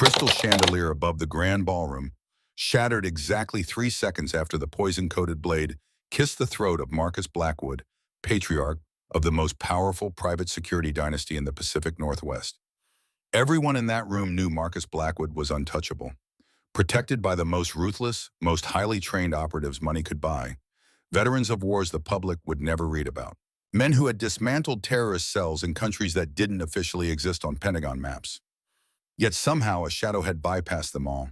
crystal chandelier above the grand ballroom shattered exactly 3 seconds after the poison-coated blade kissed the throat of Marcus Blackwood, patriarch of the most powerful private security dynasty in the Pacific Northwest. Everyone in that room knew Marcus Blackwood was untouchable, protected by the most ruthless, most highly trained operatives money could buy, veterans of wars the public would never read about. Men who had dismantled terrorist cells in countries that didn't officially exist on Pentagon maps. Yet somehow a shadow had bypassed them all.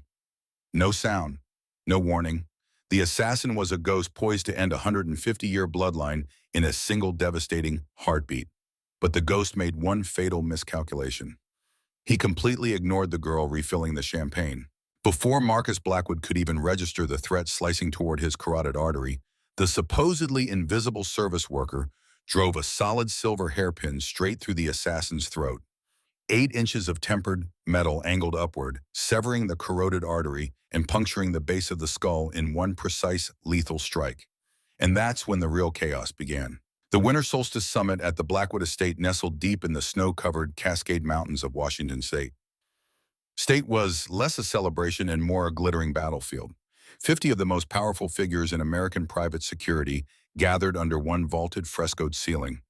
No sound, no warning. The assassin was a ghost poised to end a 150-year bloodline in a single devastating heartbeat. But the ghost made one fatal miscalculation. He completely ignored the girl refilling the champagne. Before Marcus Blackwood could even register the threat slicing toward his carotid artery, the supposedly invisible service worker drove a solid silver hairpin straight through the assassin's throat. 8 inches of tempered metal angled upward, severing the carotid artery and puncturing the base of the skull in one precise, lethal strike. And that's when the real chaos began. The Winter Solstice Summit at the Blackwood Estate nestled deep in the snow-covered Cascade Mountains of Washington State. State was less a celebration and more a glittering battlefield. 50 of the most powerful figures in American private security gathered under one vaulted frescoed ceiling.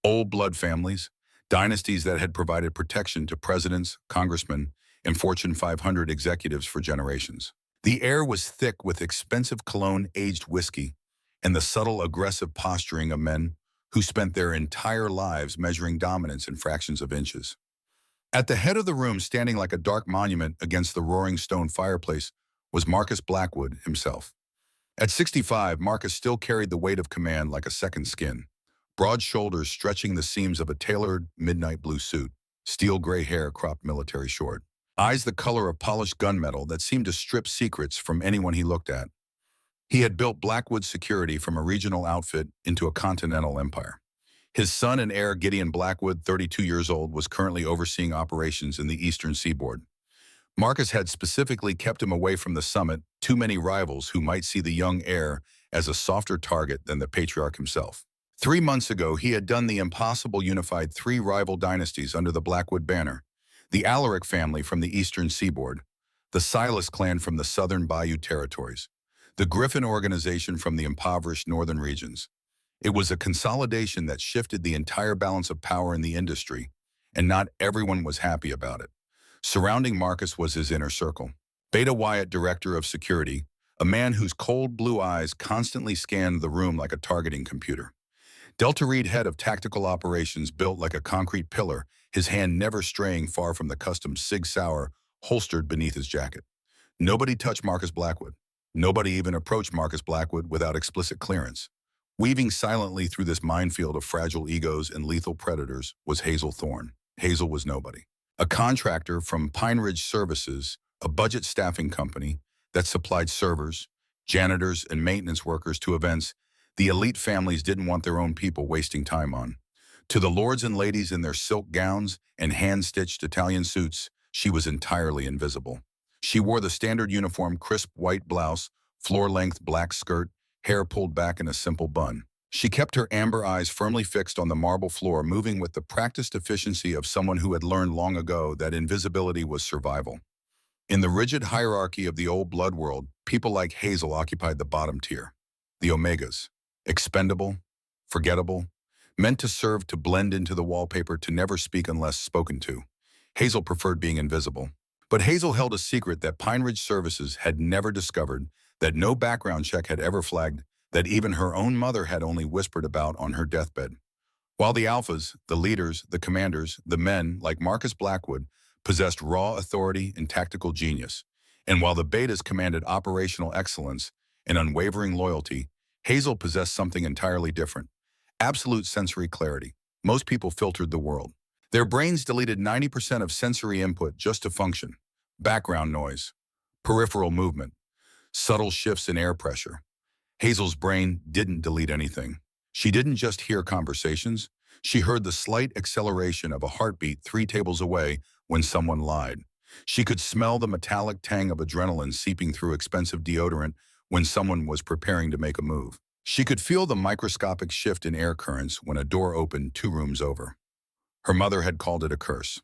Old blood families, dynasties that had provided protection to presidents, congressmen, and Fortune 500 executives for generations. The air was thick with expensive cologne-aged whiskey and the subtle, aggressive posturing of men who spent their entire lives measuring dominance in fractions of inches. At the head of the room, standing like a dark monument against the roaring stone fireplace, was Marcus Blackwood himself. At 65, Marcus still carried the weight of command like a second skin. Broad shoulders stretching the seams of a tailored midnight blue suit, steel gray hair cropped military short. Eyes the color of polished gunmetal that seemed to strip secrets from anyone he looked at. He had built Blackwood Security from a regional outfit into a continental empire. His son and heir, Gideon Blackwood, 32 years old, was currently overseeing operations in the eastern seaboard. Marcus had specifically kept him away from the summit, too many rivals who might see the young heir as a softer target than the patriarch himself. 3 months ago, he had done the impossible, unified 3 rival dynasties under the Blackwood banner: the Alaric family from the eastern seaboard, the Silas clan from the southern Bayou territories, the Griffin organization from the impoverished northern regions. It was a consolidation that shifted the entire balance of power in the industry, and not everyone was happy about it. Surrounding Marcus was his inner circle. Beta Wyatt, director of security, a man whose cold blue eyes constantly scanned the room like a targeting computer. Delta Reed, head of tactical operations, built like a concrete pillar, his hand never straying far from the custom Sig Sauer holstered beneath his jacket. Nobody touched Marcus Blackwood. Nobody even approached Marcus Blackwood without explicit clearance. Weaving silently through this minefield of fragile egos and lethal predators was Hazel Thorne. Hazel was nobody. A contractor from Pine Ridge Services, a budget staffing company that supplied servers, janitors, and maintenance workers to events the elite families didn't want their own people wasting time on. To the lords and ladies in their silk gowns and hand-stitched Italian suits, she was entirely invisible. She wore the standard uniform, crisp white blouse, floor-length black skirt, hair pulled back in a simple bun. She kept her amber eyes firmly fixed on the marble floor, moving with the practiced efficiency of someone who had learned long ago that invisibility was survival. In the rigid hierarchy of the old blood world, people like Hazel occupied the bottom tier. The Omegas. Expendable, forgettable, meant to serve to blend into the wallpaper, to never speak unless spoken to. Hazel preferred being invisible. But Hazel held a secret that Pine Ridge Services had never discovered, that no background check had ever flagged, that even her own mother had only whispered about on her deathbed. While the alphas, the leaders, the commanders, the men, like Marcus Blackwood, possessed raw authority and tactical genius, and while the betas commanded operational excellence and unwavering loyalty, Hazel possessed something entirely different: absolute sensory clarity. Most people filtered the world. Their brains deleted 90% of sensory input just to function. Background noise, peripheral movement, subtle shifts in air pressure. Hazel's brain didn't delete anything. She didn't just hear conversations. She heard the slight acceleration of a heartbeat 3 tables away when someone lied. She could smell the metallic tang of adrenaline seeping through expensive deodorant when someone was preparing to make a move. She could feel the microscopic shift in air currents when a door opened 2 rooms over. Her mother had called it a curse,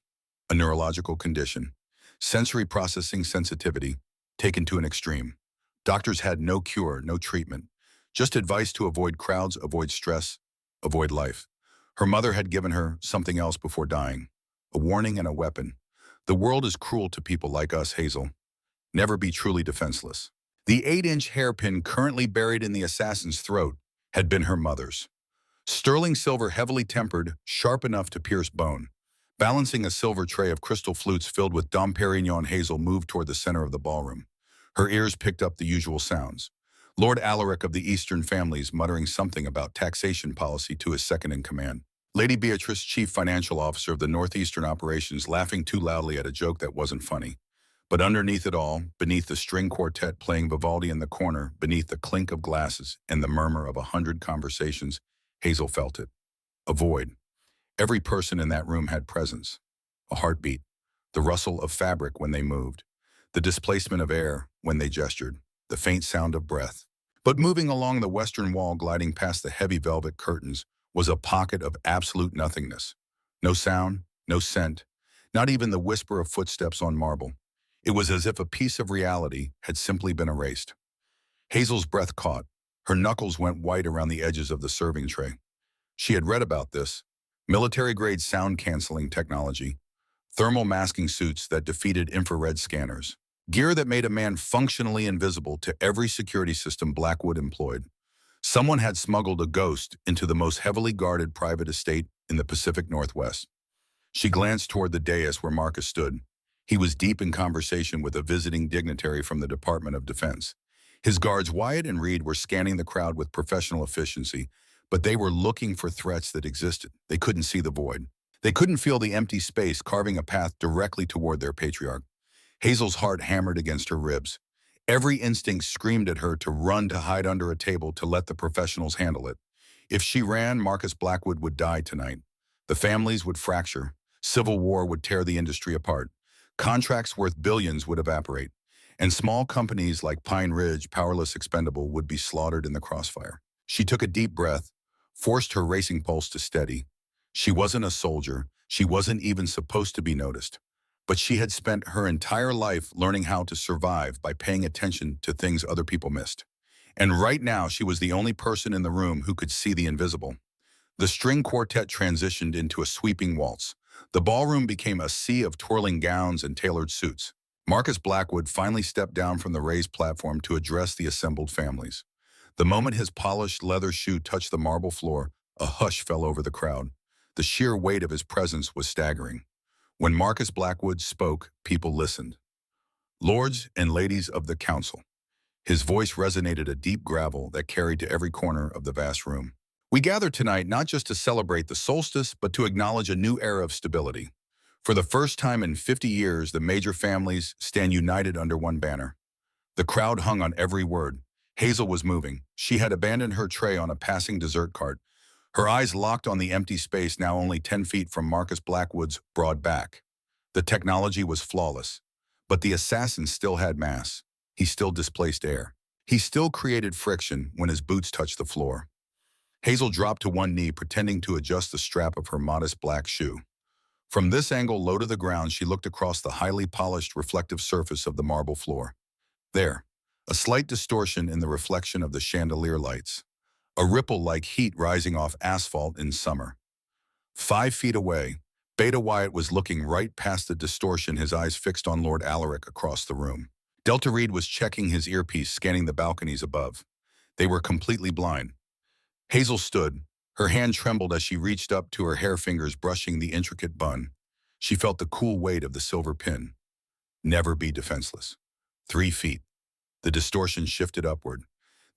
a neurological condition. Sensory processing sensitivity taken to an extreme. Doctors had no cure, no treatment, just advice to avoid crowds, avoid stress, avoid life. Her mother had given her something else before dying, a warning and a weapon. The world is cruel to people like us, Hazel. Never be truly defenseless. The 8-inch hairpin currently buried in the assassin's throat had been her mother's. Sterling silver heavily tempered, sharp enough to pierce bone. Balancing a silver tray of crystal flutes filled with Dom Perignon, Hazel moved toward the center of the ballroom. Her ears picked up the usual sounds. Lord Alaric of the Eastern families muttering something about taxation policy to his second-in-command. Lady Beatrice, chief financial officer of the Northeastern operations, laughing too loudly at a joke that wasn't funny. But underneath it all, beneath the string quartet playing Vivaldi in the corner, beneath the clink of glasses and the murmur of 100 conversations, Hazel felt it. A void. Every person in that room had presence. A heartbeat. The rustle of fabric when they moved. The displacement of air when they gestured. The faint sound of breath. But moving along the western wall, gliding past the heavy velvet curtains, was a pocket of absolute nothingness. No sound, no scent, not even the whisper of footsteps on marble. It was as if a piece of reality had simply been erased. Hazel's breath caught. Her knuckles went white around the edges of the serving tray. She had read about this. Military-grade sound-canceling technology. Thermal masking suits that defeated infrared scanners. Gear that made a man functionally invisible to every security system Blackwood employed. Someone had smuggled a ghost into the most heavily guarded private estate in the Pacific Northwest. She glanced toward the dais where Marcus stood. He was deep in conversation with a visiting dignitary from the Department of Defense. His guards, Wyatt and Reed, were scanning the crowd with professional efficiency, but they were looking for threats that existed. They couldn't see the void. They couldn't feel the empty space carving a path directly toward their patriarch. Hazel's heart hammered against her ribs. Every instinct screamed at her to run, to hide under a table, to let the professionals handle it. If she ran, Marcus Blackwood would die tonight. The families would fracture. Civil war would tear the industry apart. Contracts worth billions would evaporate. And small companies like Pine Ridge, powerless, expendable, would be slaughtered in the crossfire. She took a deep breath, forced her racing pulse to steady. She wasn't a soldier. She wasn't even supposed to be noticed. But she had spent her entire life learning how to survive by paying attention to things other people missed. And right now, she was the only person in the room who could see the invisible. The string quartet transitioned into a sweeping waltz. The ballroom became a sea of twirling gowns and tailored suits. Marcus Blackwood finally stepped down from the raised platform to address the assembled families. The moment his polished leather shoe touched the marble floor, a hush fell over the crowd. The sheer weight of his presence was staggering. When Marcus Blackwood spoke, people listened. Lords and ladies of the council. His voice resonated a deep gravel that carried to every corner of the vast room. We gather tonight not just to celebrate the solstice, but to acknowledge a new era of stability. For the first time in 50 years, the major families stand united under one banner. The crowd hung on every word. Hazel was moving. She had abandoned her tray on a passing dessert cart. Her eyes locked on the empty space now only 10 feet from Marcus Blackwood's broad back. The technology was flawless, but the assassin still had mass. He still displaced air. He still created friction when his boots touched the floor. Hazel dropped to one knee, pretending to adjust the strap of her modest black shoe. From this angle, low to the ground, she looked across the highly polished, reflective surface of the marble floor. There, a slight distortion in the reflection of the chandelier lights. A ripple like heat rising off asphalt in summer. 5 feet away, Beta Wyatt was looking right past the distortion, his eyes fixed on Lord Alaric across the room. Delta Reed was checking his earpiece, scanning the balconies above. They were completely blind. Hazel stood. Her hand trembled as she reached up to her hair fingers, brushing the intricate bun. She felt the cool weight of the silver pin. Never be defenseless. 3 feet. The distortion shifted upward,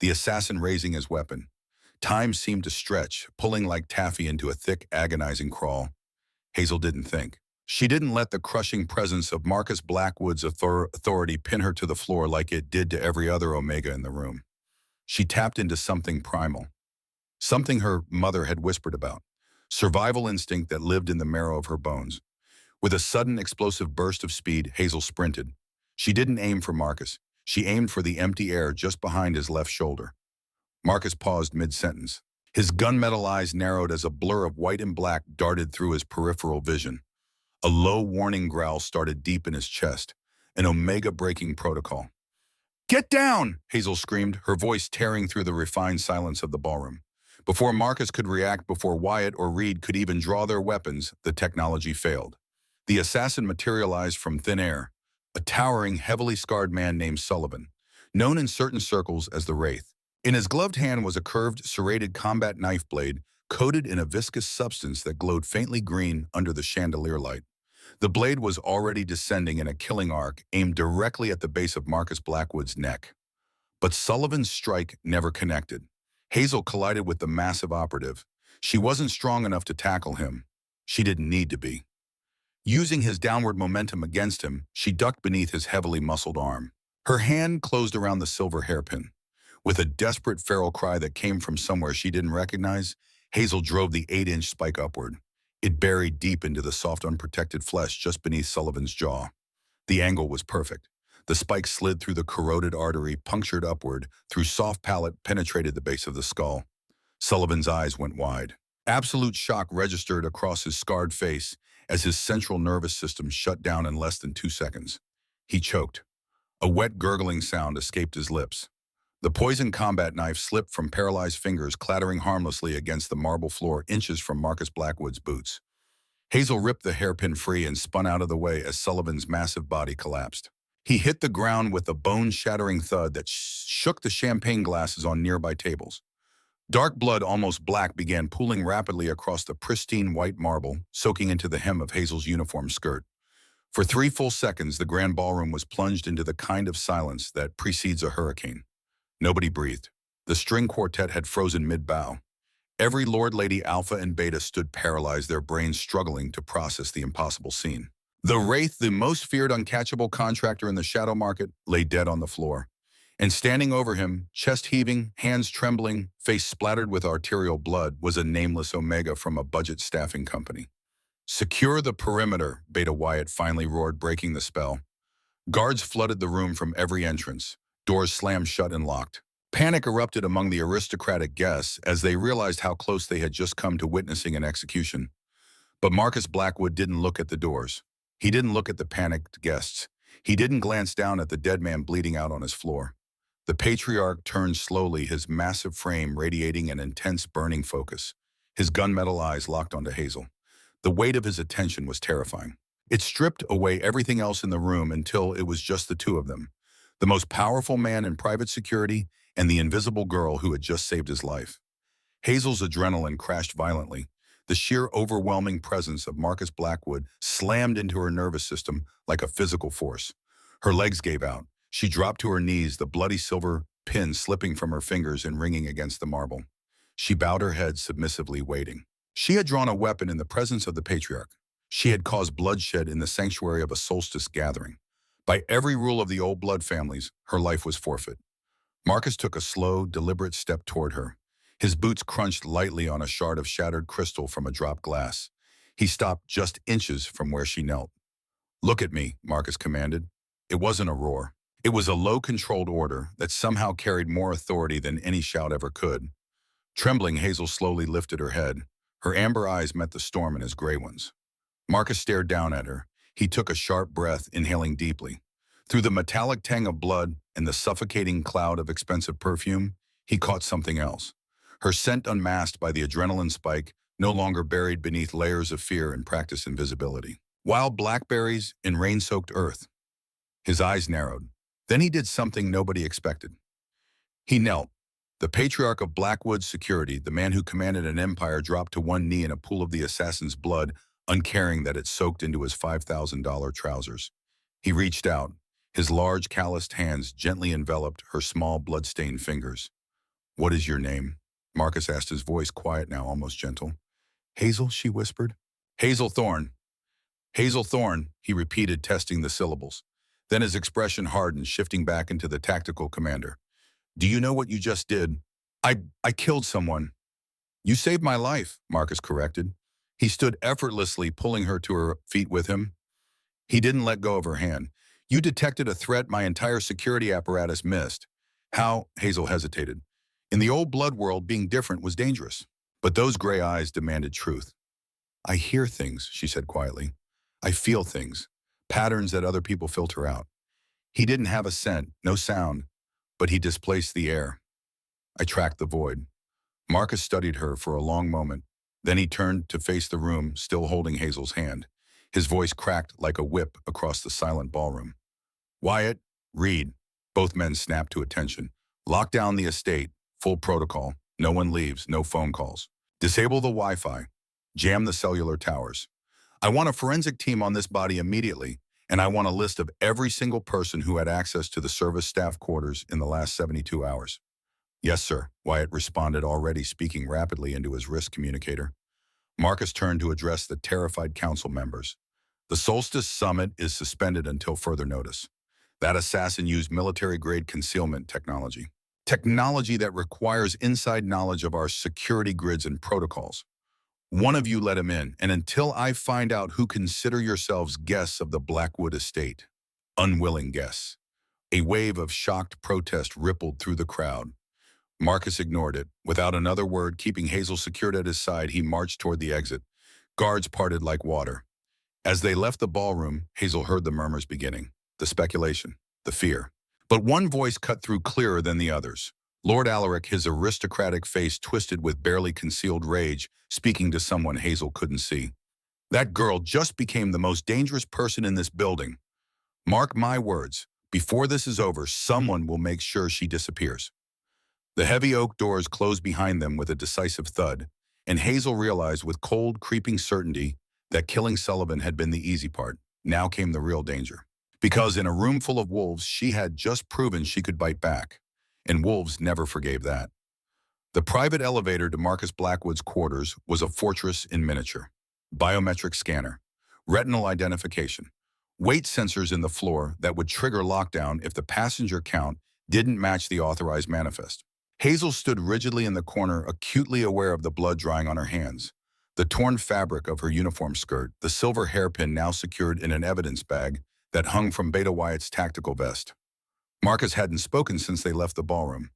the assassin raising his weapon. Time seemed to stretch, pulling like taffy into a thick, agonizing crawl. Hazel didn't think. She didn't let the crushing presence of Marcus Blackwood's authority pin her to the floor like it did to every other Omega in the room. She tapped into something primal. Something her mother had whispered about. Survival instinct that lived in the marrow of her bones. With a sudden explosive burst of speed, Hazel sprinted. She didn't aim for Marcus. She aimed for the empty air just behind his left shoulder. Marcus paused mid-sentence. His gunmetal eyes narrowed as a blur of white and black darted through his peripheral vision. A low warning growl started deep in his chest, an Omega-breaking protocol. "Get down!" Hazel screamed, her voice tearing through the refined silence of the ballroom. Before Marcus could react, before Wyatt or Reed could even draw their weapons, the technology failed. The assassin materialized from thin air, a towering, heavily scarred man named Sullivan, known in certain circles as the Wraith. In his gloved hand was a curved, serrated combat knife blade coated in a viscous substance that glowed faintly green under the chandelier light. The blade was already descending in a killing arc aimed directly at the base of Marcus Blackwood's neck. But Sullivan's strike never connected. Hazel collided with the massive operative. She wasn't strong enough to tackle him. She didn't need to be. Using his downward momentum against him, she ducked beneath his heavily muscled arm. Her hand closed around the silver hairpin. With a desperate feral cry that came from somewhere she didn't recognize, Hazel drove the 8-inch spike upward. It buried deep into the soft, unprotected flesh just beneath Sullivan's jaw. The angle was perfect. The spike slid through the corroded artery, punctured upward, through soft palate, penetrated the base of the skull. Sullivan's eyes went wide. Absolute shock registered across his scarred face as his central nervous system shut down in less than 2 seconds. He choked. A wet, gurgling sound escaped his lips. The poison combat knife slipped from paralyzed fingers, clattering harmlessly against the marble floor inches from Marcus Blackwood's boots. Hazel ripped the hairpin free and spun out of the way as Sullivan's massive body collapsed. He hit the ground with a bone-shattering thud that shook the champagne glasses on nearby tables. Dark blood, almost black, began pooling rapidly across the pristine white marble, soaking into the hem of Hazel's uniform skirt. For 3 full seconds, the grand ballroom was plunged into the kind of silence that precedes a hurricane. Nobody breathed. The string quartet had frozen mid-bow. Every Lord, Lady, Alpha, and Beta stood paralyzed, their brains struggling to process the impossible scene. The Wraith, the most feared uncatchable contractor in the shadow market, lay dead on the floor. And standing over him, chest heaving, hands trembling, face splattered with arterial blood, was a nameless Omega from a budget staffing company. "Secure the perimeter," Beta Wyatt finally roared, breaking the spell. Guards flooded the room from every entrance. Doors slammed shut and locked. Panic erupted among the aristocratic guests as they realized how close they had just come to witnessing an execution. But Marcus Blackwood didn't look at the doors. He didn't look at the panicked guests. He didn't glance down at the dead man bleeding out on his floor. The patriarch turned slowly, his massive frame radiating an intense, burning focus. His gunmetal eyes locked onto Hazel. The weight of his attention was terrifying. It stripped away everything else in the room until it was just the two of them. The most powerful man in private security and the invisible girl who had just saved his life. Hazel's adrenaline crashed violently. The sheer overwhelming presence of Marcus Blackwood slammed into her nervous system like a physical force. Her legs gave out. She dropped to her knees, the bloody silver pin slipping from her fingers and ringing against the marble. She bowed her head submissively, waiting. She had drawn a weapon in the presence of the patriarch. She had caused bloodshed in the sanctuary of a solstice gathering. By every rule of the old blood families, her life was forfeit. Marcus took a slow, deliberate step toward her. His boots crunched lightly on a shard of shattered crystal from a dropped glass. He stopped just inches from where she knelt. "Look at me," Marcus commanded. It wasn't a roar. It was a low, controlled order that somehow carried more authority than any shout ever could. Trembling, Hazel slowly lifted her head. Her amber eyes met the storm in his gray ones. Marcus stared down at her. He took a sharp breath, inhaling deeply. Through the metallic tang of blood and the suffocating cloud of expensive perfume, he caught something else. Her scent unmasked by the adrenaline spike, no longer buried beneath layers of fear and practiced invisibility. Wild blackberries in rain-soaked earth. His eyes narrowed. Then he did something nobody expected. He knelt. The patriarch of Blackwood's security, the man who commanded an empire, dropped to one knee in a pool of the assassin's blood, uncaring that it soaked into his $5,000 trousers. He reached out. His large, calloused hands gently enveloped her small, blood-stained fingers. "What is your name?" Marcus asked, his voice quiet now, almost gentle. "Hazel," she whispered. "Hazel Thorne." "Hazel Thorne," he repeated, testing the syllables. Then his expression hardened, shifting back into the tactical commander. "Do you know what you just did?" I killed someone." "You saved my life," Marcus corrected. He stood effortlessly, pulling her to her feet with him. He didn't let go of her hand. "You detected a threat my entire security apparatus missed." "How?" Hazel hesitated. In the old blood world, being different was dangerous. But those gray eyes demanded truth. "I hear things," she said quietly. I feel things, patterns that other people filter out. He didn't have a scent, no sound, but he displaced the air. I tracked the void. Marcus studied her for a long moment. Then he turned to face the room, still holding Hazel's hand. His voice cracked like a whip across the silent ballroom. Wyatt, Reed. Both men snapped to attention. Lock down the estate. Full protocol. No one leaves. No phone calls. Disable the Wi-Fi. Jam the cellular towers. I want a forensic team on this body immediately, and I want a list of every single person who had access to the service staff quarters in the last 72 hours. Yes, sir, Wyatt responded, already speaking rapidly into his wrist communicator. Marcus turned to address the terrified council members. The Solstice Summit is suspended until further notice. That assassin used military-grade concealment technology. Technology that requires inside knowledge of our security grids and protocols. One of you let him in, and until I find out who, consider yourselves guests of the Blackwood estate. Unwilling guests. A wave of shocked protest rippled through the crowd. Marcus ignored it. Without another word, keeping Hazel secured at his side, he marched toward the exit. Guards parted like water. As they left the ballroom, Hazel heard the murmurs beginning, the speculation, the fear. But one voice cut through clearer than the others. Lord Alaric, his aristocratic face twisted with barely concealed rage, speaking to someone Hazel couldn't see. That girl just became the most dangerous person in this building. Mark my words, before this is over, someone will make sure she disappears. The heavy oak doors closed behind them with a decisive thud, and Hazel realized with cold, creeping certainty that killing Sullivan had been the easy part. Now came the real danger. Because in a room full of wolves, she had just proven she could bite back, and wolves never forgave that. The private elevator to Marcus Blackwood's quarters was a fortress in miniature. Biometric scanner, retinal identification, weight sensors in the floor that would trigger lockdown if the passenger count didn't match the authorized manifest. Hazel stood rigidly in the corner, acutely aware of the blood drying on her hands. The torn fabric of her uniform skirt, the silver hairpin now secured in an evidence bag that hung from Beta Wyatt's tactical vest. Marcus hadn't spoken since they left the ballroom.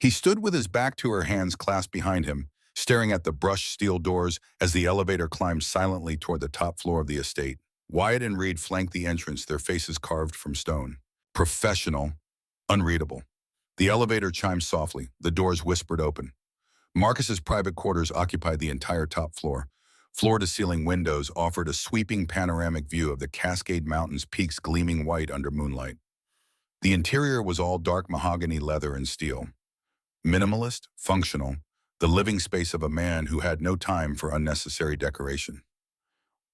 He stood with his back to her, hands clasped behind him, staring at the brushed steel doors as the elevator climbed silently toward the top floor of the estate. Wyatt and Reed flanked the entrance, their faces carved from stone. Professional, unreadable. The elevator chimed softly. The doors whispered open. Marcus's private quarters occupied the entire top floor. Floor-to-ceiling windows offered a sweeping panoramic view of the Cascade Mountains peaks gleaming white under moonlight. The interior was all dark mahogany, leather, and steel. Minimalist, functional, the living space of a man who had no time for unnecessary decoration.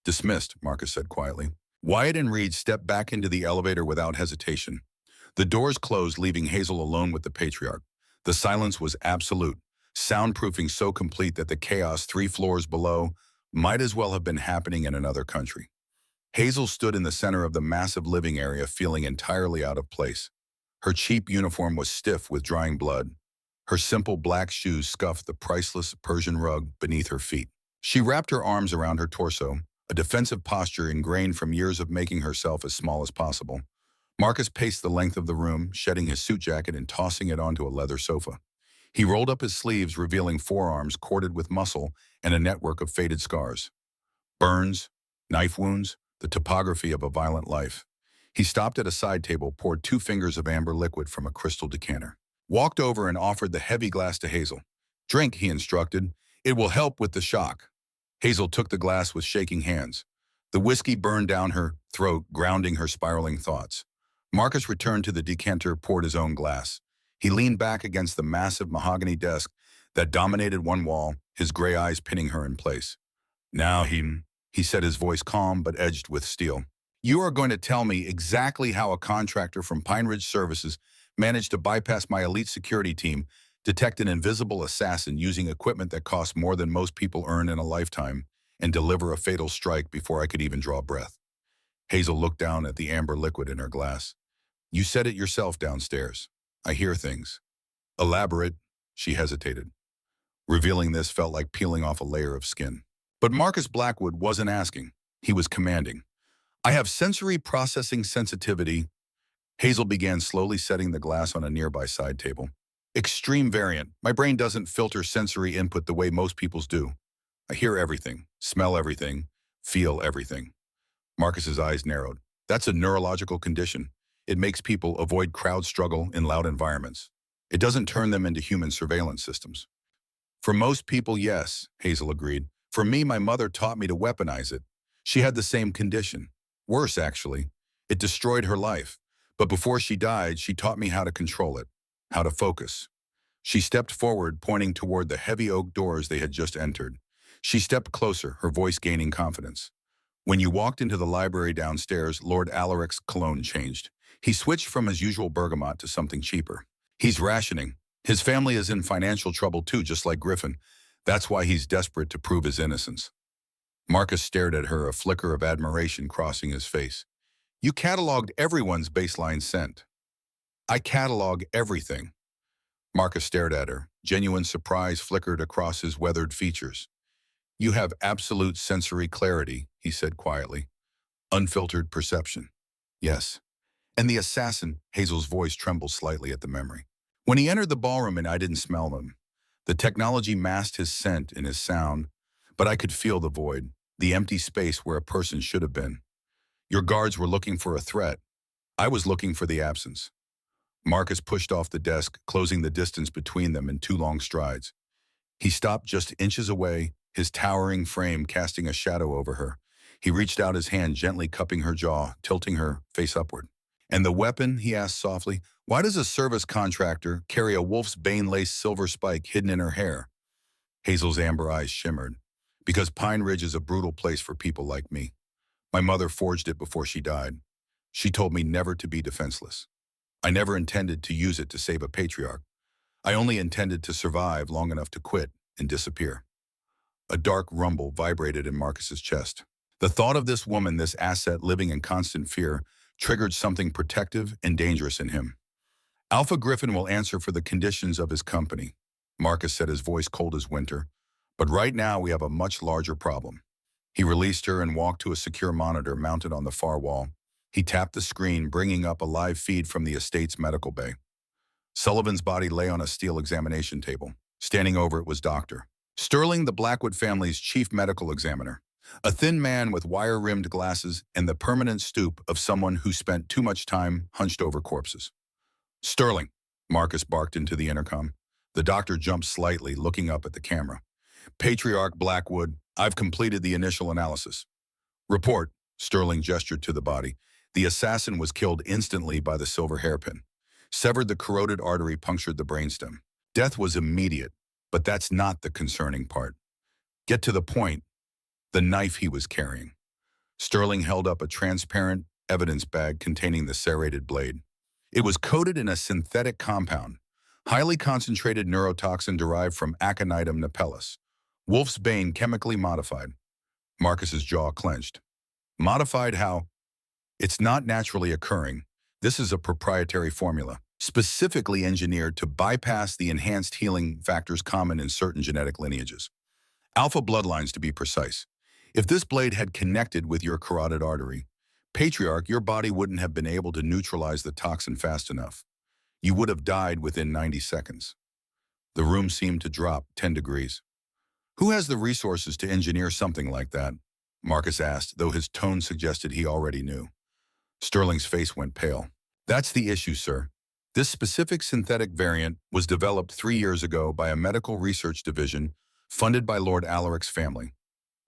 Dismissed, Marcus said quietly. Wyatt and Reed stepped back into the elevator without hesitation. The doors closed, leaving Hazel alone with the patriarch. The silence was absolute, soundproofing so complete that the chaos 3 floors below might as well have been happening in another country. Hazel stood in the center of the massive living area, feeling entirely out of place. Her cheap uniform was stiff with drying blood. Her simple black shoes scuffed the priceless Persian rug beneath her feet. She wrapped her arms around her torso, a defensive posture ingrained from years of making herself as small as possible. Marcus paced the length of the room, shedding his suit jacket and tossing it onto a leather sofa. He rolled up his sleeves, revealing forearms corded with muscle and a network of faded scars. Burns, knife wounds, the topography of a violent life. He stopped at a side table, poured 2 fingers of amber liquid from a crystal decanter. Walked over and offered the heavy glass to Hazel. Drink, he instructed. It will help with the shock. Hazel took the glass with shaking hands. The whiskey burned down her throat, grounding her spiraling thoughts. Marcus returned to the decanter, poured his own glass. He leaned back against the massive mahogany desk that dominated one wall, his gray eyes pinning her in place. Now he said, his voice calm but edged with steel. You are going to tell me exactly how a contractor from Pine Ridge Services managed to bypass my elite security team, detect an invisible assassin using equipment that costs more than most people earn in a lifetime, and deliver a fatal strike before I could even draw breath. Hazel looked down at the amber liquid in her glass. You said it yourself downstairs. I hear things. Elaborate, she hesitated. Revealing this felt like peeling off a layer of skin. But Marcus Blackwood wasn't asking. He was commanding. I have sensory processing sensitivity. Hazel began slowly setting the glass on a nearby side table. Extreme variant. My brain doesn't filter sensory input the way most people's do. I hear everything, smell everything, feel everything. Marcus's eyes narrowed. That's a neurological condition. It makes people avoid crowd struggle in loud environments. It doesn't turn them into human surveillance systems. For most people, yes, Hazel agreed. For me, my mother taught me to weaponize it. She had the same condition. Worse, actually. It destroyed her life. But before she died, she taught me how to control it, how to focus. She stepped forward, pointing toward the heavy oak doors they had just entered. She stepped closer, her voice gaining confidence. When you walked into the library downstairs, Lord Alaric's cologne changed. He switched from his usual bergamot to something cheaper. He's rationing. His family is in financial trouble too, just like Griffin. That's why he's desperate to prove his innocence. Marcus stared at her, a flicker of admiration crossing his face. You cataloged everyone's baseline scent. I catalog everything. Marcus stared at her. Genuine surprise flickered across his weathered features. You have absolute sensory clarity, he said quietly. Unfiltered perception. Yes. And the assassin, Hazel's voice trembled slightly at the memory. When he entered the ballroom and I didn't smell him, the technology masked his scent and his sound, but I could feel the void, the empty space where a person should have been. Your guards were looking for a threat. I was looking for the absence. Marcus pushed off the desk, closing the distance between them in two long strides. He stopped just inches away, his towering frame casting a shadow over her. He reached out his hand, gently cupping her jaw, tilting her face upward. And the weapon, he asked softly, why does a service contractor carry a wolf's bane-laced silver spike hidden in her hair? Hazel's amber eyes shimmered. Because Pine Ridge is a brutal place for people like me. My mother forged it before she died. She told me never to be defenseless. I never intended to use it to save a patriarch. I only intended to survive long enough to quit and disappear. A dark rumble vibrated in Marcus's chest. The thought of this woman, this asset living in constant fear, triggered something protective and dangerous in him. Alpha Griffin will answer for the conditions of his company, Marcus said, his voice cold as winter. But right now we have a much larger problem. He released her and walked to a secure monitor mounted on the far wall. He tapped the screen, bringing up a live feed from the estate's medical bay. Sullivan's body lay on a steel examination table. Standing over it was Dr. Sterling, the Blackwood family's chief medical examiner. A thin man with wire-rimmed glasses and the permanent stoop of someone who spent too much time hunched over corpses. Sterling, Marcus barked into the intercom. The doctor jumped slightly, looking up at the camera. Patriarch Blackwood, I've completed the initial analysis. Report, Sterling gestured to the body. The assassin was killed instantly by the silver hairpin. Severed the carotid artery, punctured the brainstem. Death was immediate, but that's not the concerning part. Get to the point. The knife he was carrying. Sterling held up a transparent evidence bag containing the serrated blade. It was coated in a synthetic compound, highly concentrated neurotoxin derived from Aconitum napellus. Wolf's bane chemically modified. Marcus's jaw clenched. Modified how? It's not naturally occurring. This is a proprietary formula, specifically engineered to bypass the enhanced healing factors common in certain genetic lineages. Alpha bloodlines, to be precise. If this blade had connected with your carotid artery, Patriarch, your body wouldn't have been able to neutralize the toxin fast enough. You would have died within 90 seconds. The room seemed to drop 10 degrees. Who has the resources to engineer something like that? Marcus asked, though his tone suggested he already knew. Sterling's face went pale. That's the issue, sir. This specific synthetic variant was developed 3 years ago by a medical research division funded by Lord Alaric's family.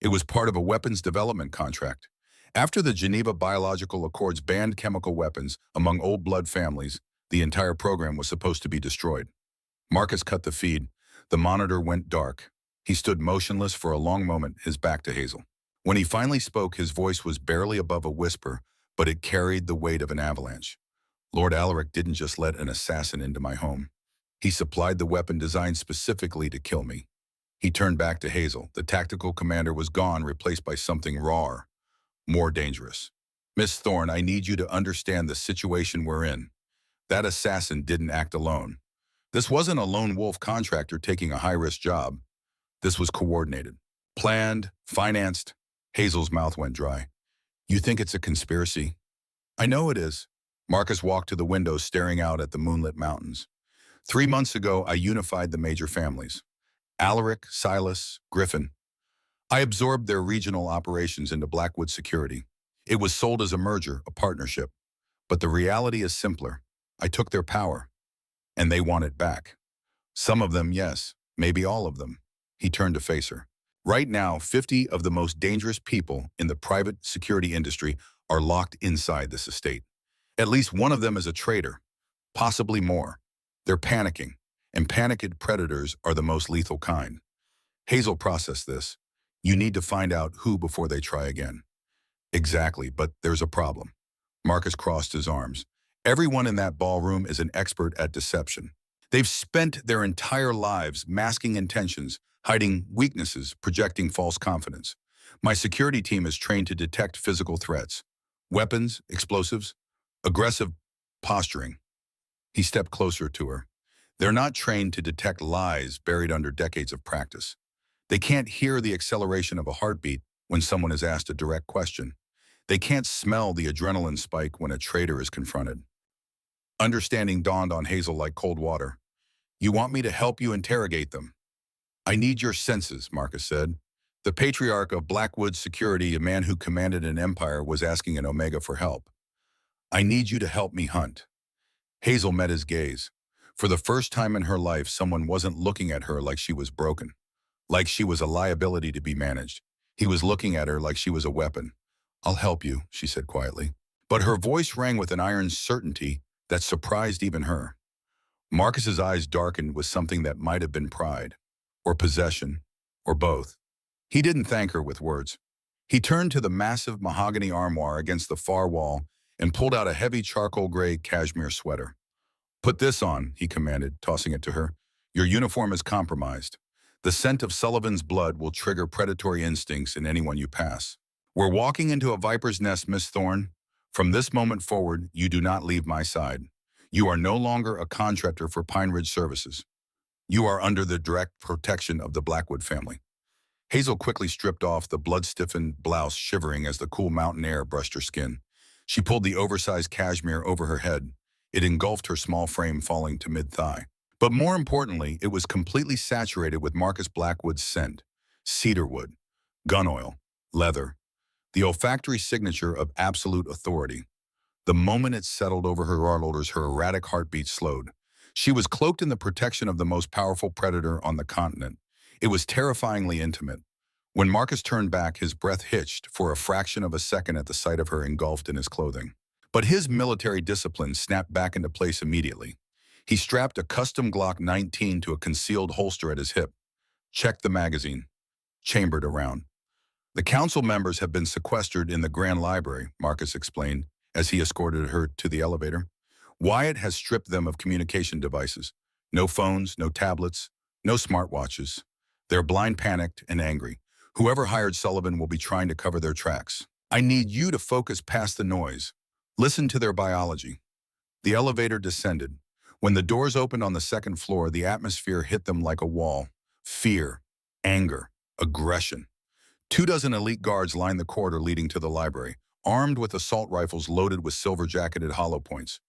It was part of a weapons development contract. After the Geneva Biological Accords banned chemical weapons among old blood families, the entire program was supposed to be destroyed. Marcus cut the feed. The monitor went dark. He stood motionless for a long moment, his back to Hazel. When he finally spoke, his voice was barely above a whisper, but it carried the weight of an avalanche. Lord Alaric didn't just let an assassin into my home. He supplied the weapon designed specifically to kill me. He turned back to Hazel. The tactical commander was gone, replaced by something rawer, more dangerous. Miss Thorne, I need you to understand the situation we're in. That assassin didn't act alone. This wasn't a lone wolf contractor taking a high-risk job. This was coordinated, planned, financed. Hazel's mouth went dry. You think it's a conspiracy? I know it is. Marcus walked to the window, staring out at the moonlit mountains. 3 months ago, I unified the major families. Alaric, Silas, Griffin. I absorbed their regional operations into Blackwood Security. It was sold as a merger, a partnership. But the reality is simpler. I took their power, and they want it back. Some of them, yes, maybe all of them. He turned to face her. Right now, 50 of the most dangerous people in the private security industry are locked inside this estate. At least one of them is a traitor, possibly more. They're panicking, and panicked predators are the most lethal kind. Hazel processed this. You need to find out who before they try again. Exactly, but there's a problem. Marcus crossed his arms. Everyone in that ballroom is an expert at deception. They've spent their entire lives masking intentions, hiding weaknesses, projecting false confidence. My security team is trained to detect physical threats, weapons, explosives, aggressive posturing. He stepped closer to her. They're not trained to detect lies buried under decades of practice. They can't hear the acceleration of a heartbeat when someone is asked a direct question. They can't smell the adrenaline spike when a traitor is confronted. Understanding dawned on Hazel like cold water. You want me to help you interrogate them? I need your senses, Marcus said. The patriarch of Blackwood Security, a man who commanded an empire, was asking an Omega for help. I need you to help me hunt. Hazel met his gaze. For the first time in her life, someone wasn't looking at her like she was broken, like she was a liability to be managed. He was looking at her like she was a weapon. I'll help you, she said quietly. But her voice rang with an iron certainty that surprised even her. Marcus's eyes darkened with something that might have been pride, or possession, or both. He didn't thank her with words. He turned to the massive mahogany armoire against the far wall and pulled out a heavy charcoal gray cashmere sweater. Put this on, he commanded, tossing it to her. Your uniform is compromised. The scent of Sullivan's blood will trigger predatory instincts in anyone you pass. We're walking into a viper's nest, Miss Thorne. From this moment forward, you do not leave my side. You are no longer a contractor for Pine Ridge Services. You are under the direct protection of the Blackwood family. Hazel quickly stripped off the blood-stiffened blouse, shivering as the cool mountain air brushed her skin. She pulled the oversized cashmere over her head. It engulfed her small frame, falling to mid-thigh. But more importantly, it was completely saturated with Marcus Blackwood's scent. Cedarwood, gun oil, leather. The olfactory signature of absolute authority. The moment it settled over her shoulders, her erratic heartbeat slowed. She was cloaked in the protection of the most powerful predator on the continent. It was terrifyingly intimate. When Marcus turned back, his breath hitched for a fraction of a second at the sight of her engulfed in his clothing. But his military discipline snapped back into place immediately. He strapped a custom Glock 19 to a concealed holster at his hip. Checked the magazine. Chambered around. The council members have been sequestered in the Grand Library, Marcus explained as he escorted her to the elevator. Wyatt has stripped them of communication devices. No phones, no tablets, no smartwatches. They're blind, panicked, and angry. Whoever hired Sullivan will be trying to cover their tracks. I need you to focus past the noise. Listen to their biology. The elevator descended. When the doors opened on the second floor, the atmosphere hit them like a wall. Fear, anger, aggression. 24 elite guards lined the corridor leading to the library, armed with assault rifles loaded with silver-jacketed hollow points.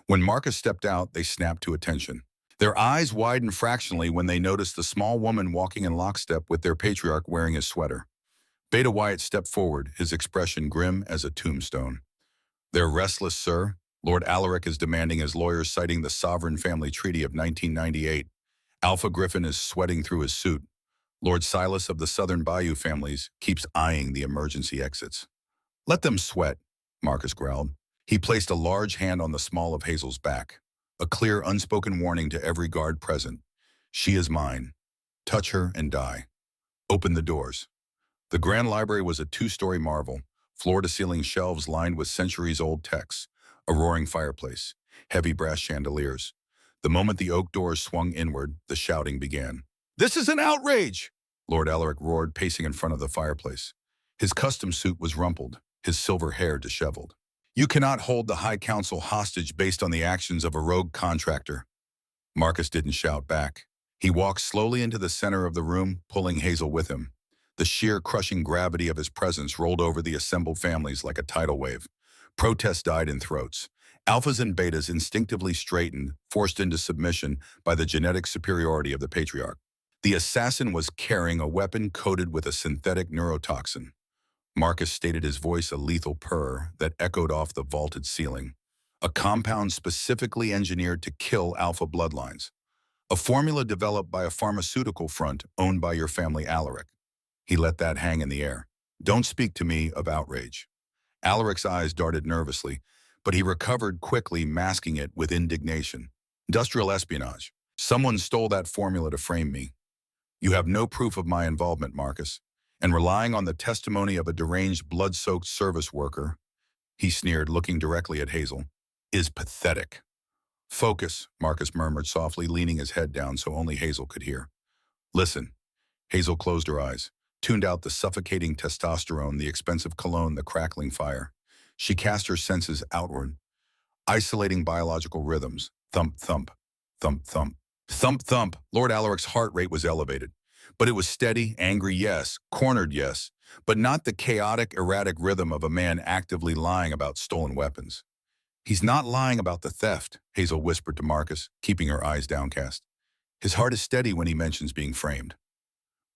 When Marcus stepped out, they snapped to attention. Their eyes widened fractionally when they noticed the small woman walking in lockstep with their patriarch wearing his sweater. Beta Wyatt stepped forward, his expression grim as a tombstone. They're restless, sir. Lord Alaric is demanding his lawyers, citing the Sovereign Family Treaty of 1998. Alpha Griffin is sweating through his suit. Lord Silas of the Southern Bayou families keeps eyeing the emergency exits. Let them sweat, Marcus growled. He placed a large hand on the small of Hazel's back, a clear, unspoken warning to every guard present. She is mine. Touch her and die. Open the doors. The Grand Library was a two-story marvel, floor-to-ceiling shelves lined with centuries-old texts, a roaring fireplace, heavy brass chandeliers. The moment the oak doors swung inward, the shouting began. This is an outrage! Lord Alaric roared, pacing in front of the fireplace. His custom suit was rumpled, his silver hair disheveled. You cannot hold the High Council hostage based on the actions of a rogue contractor. Marcus didn't shout back. He walked slowly into the center of the room, pulling Hazel with him. The sheer crushing gravity of his presence rolled over the assembled families like a tidal wave. Protest died in throats. Alphas and betas instinctively straightened, forced into submission by the genetic superiority of the patriarch. The assassin was carrying a weapon coated with a synthetic neurotoxin. Marcus stated, his voice a lethal purr that echoed off the vaulted ceiling. A compound specifically engineered to kill alpha bloodlines. A formula developed by a pharmaceutical front owned by your family Alaric. He let that hang in the air. Don't speak to me of outrage. Alaric's eyes darted nervously, but he recovered quickly, masking it with indignation. Industrial espionage. Someone stole that formula to frame me. You have no proof of my involvement, Marcus. And relying on the testimony of a deranged, blood-soaked service worker, he sneered, looking directly at Hazel, is pathetic. Focus, Marcus murmured softly, leaning his head down so only Hazel could hear. Listen. Hazel closed her eyes, tuned out the suffocating testosterone, the expensive cologne, the crackling fire. She cast her senses outward, isolating biological rhythms. Thump, thump, thump, thump. Thump, thump. Lord Alaric's heart rate was elevated. But it was steady, angry, yes, cornered, yes, but not the chaotic, erratic rhythm of a man actively lying about stolen weapons. He's not lying about the theft, Hazel whispered to Marcus, keeping her eyes downcast. His heart is steady when he mentions being framed.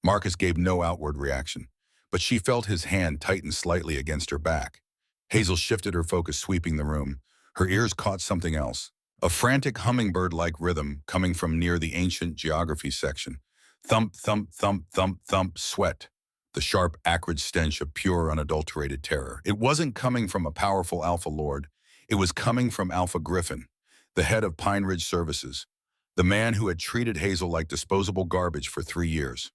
Marcus gave no outward reaction, but she felt his hand tighten slightly against her back. Hazel shifted her focus, sweeping the room. Her ears caught something else, a frantic hummingbird-like rhythm coming from near the ancient geography section. Thump, thump, thump, thump, thump, sweat. The sharp, acrid stench of pure, unadulterated terror. It wasn't coming from a powerful Alpha Lord. It was coming from Alpha Griffin, the head of Pine Ridge Services, the man who had treated Hazel like disposable garbage for 3 years.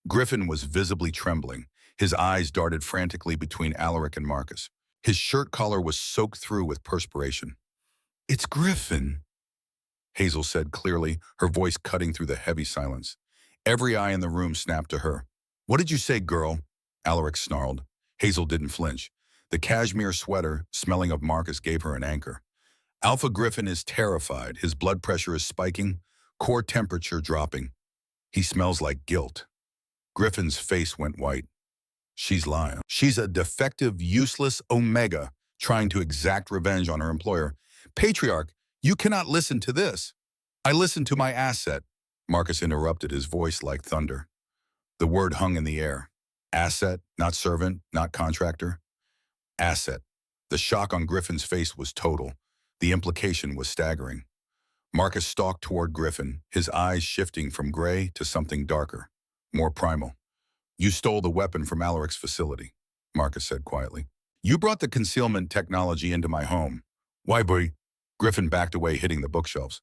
Griffin was visibly trembling. His eyes darted frantically between Alaric and Marcus. His shirt collar was soaked through with perspiration. It's Griffin, Hazel said clearly, her voice cutting through the heavy silence. Every eye in the room snapped to her. What did you say, girl? Alaric snarled. Hazel didn't flinch. The cashmere sweater, smelling of Marcus, gave her an anchor. Alpha Griffin is terrified. His blood pressure is spiking, core temperature dropping. He smells like guilt. Griffin's face went white. She's lying. She's a defective, useless Omega trying to exact revenge on her employer. Patriarch, you cannot listen to this. I listen to my asset. Marcus interrupted, his voice like thunder. The word hung in the air. Asset, not servant, not contractor. Asset. The shock on Griffin's face was total. The implication was staggering. Marcus stalked toward Griffin, his eyes shifting from gray to something darker, more primal. You stole the weapon from Alaric's facility, Marcus said quietly. You brought the concealment technology into my home. Why, boy? Griffin backed away, hitting the bookshelves.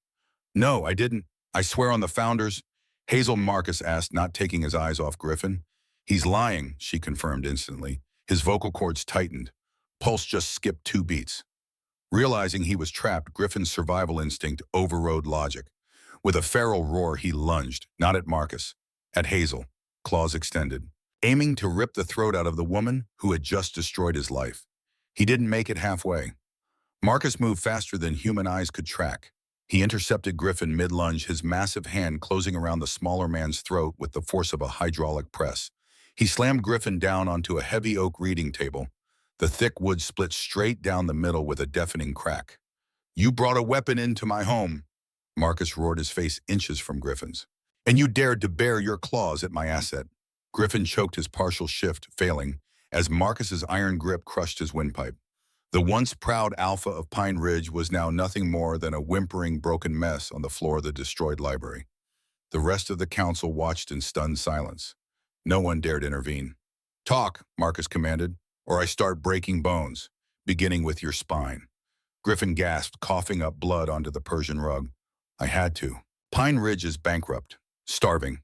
No, I didn't. I swear on the founders. Hazel, Marcus asked, not taking his eyes off Griffin. He's lying, she confirmed instantly. His vocal cords tightened. Pulse just skipped 2 beats. Realizing he was trapped, Griffin's survival instinct overrode logic. With a feral roar, he lunged, not at Marcus, at Hazel, claws extended, aiming to rip the throat out of the woman who had just destroyed his life. He didn't make it halfway. Marcus moved faster than human eyes could track. He intercepted Griffin mid-lunge, his massive hand closing around the smaller man's throat with the force of a hydraulic press. He slammed Griffin down onto a heavy oak reading table. The thick wood split straight down the middle with a deafening crack. You brought a weapon into my home, Marcus roared, his face inches from Griffin's. And you dared to bare your claws at my asset. Griffin choked, his partial shift failing, as Marcus's iron grip crushed his windpipe. The once proud Alpha of Pine Ridge was now nothing more than a whimpering, broken mess on the floor of the destroyed library. The rest of the council watched in stunned silence. No one dared intervene. Talk, Marcus commanded, or I start breaking bones, beginning with your spine. Griffin gasped, coughing up blood onto the Persian rug. I had to. Pine Ridge is bankrupt, starving.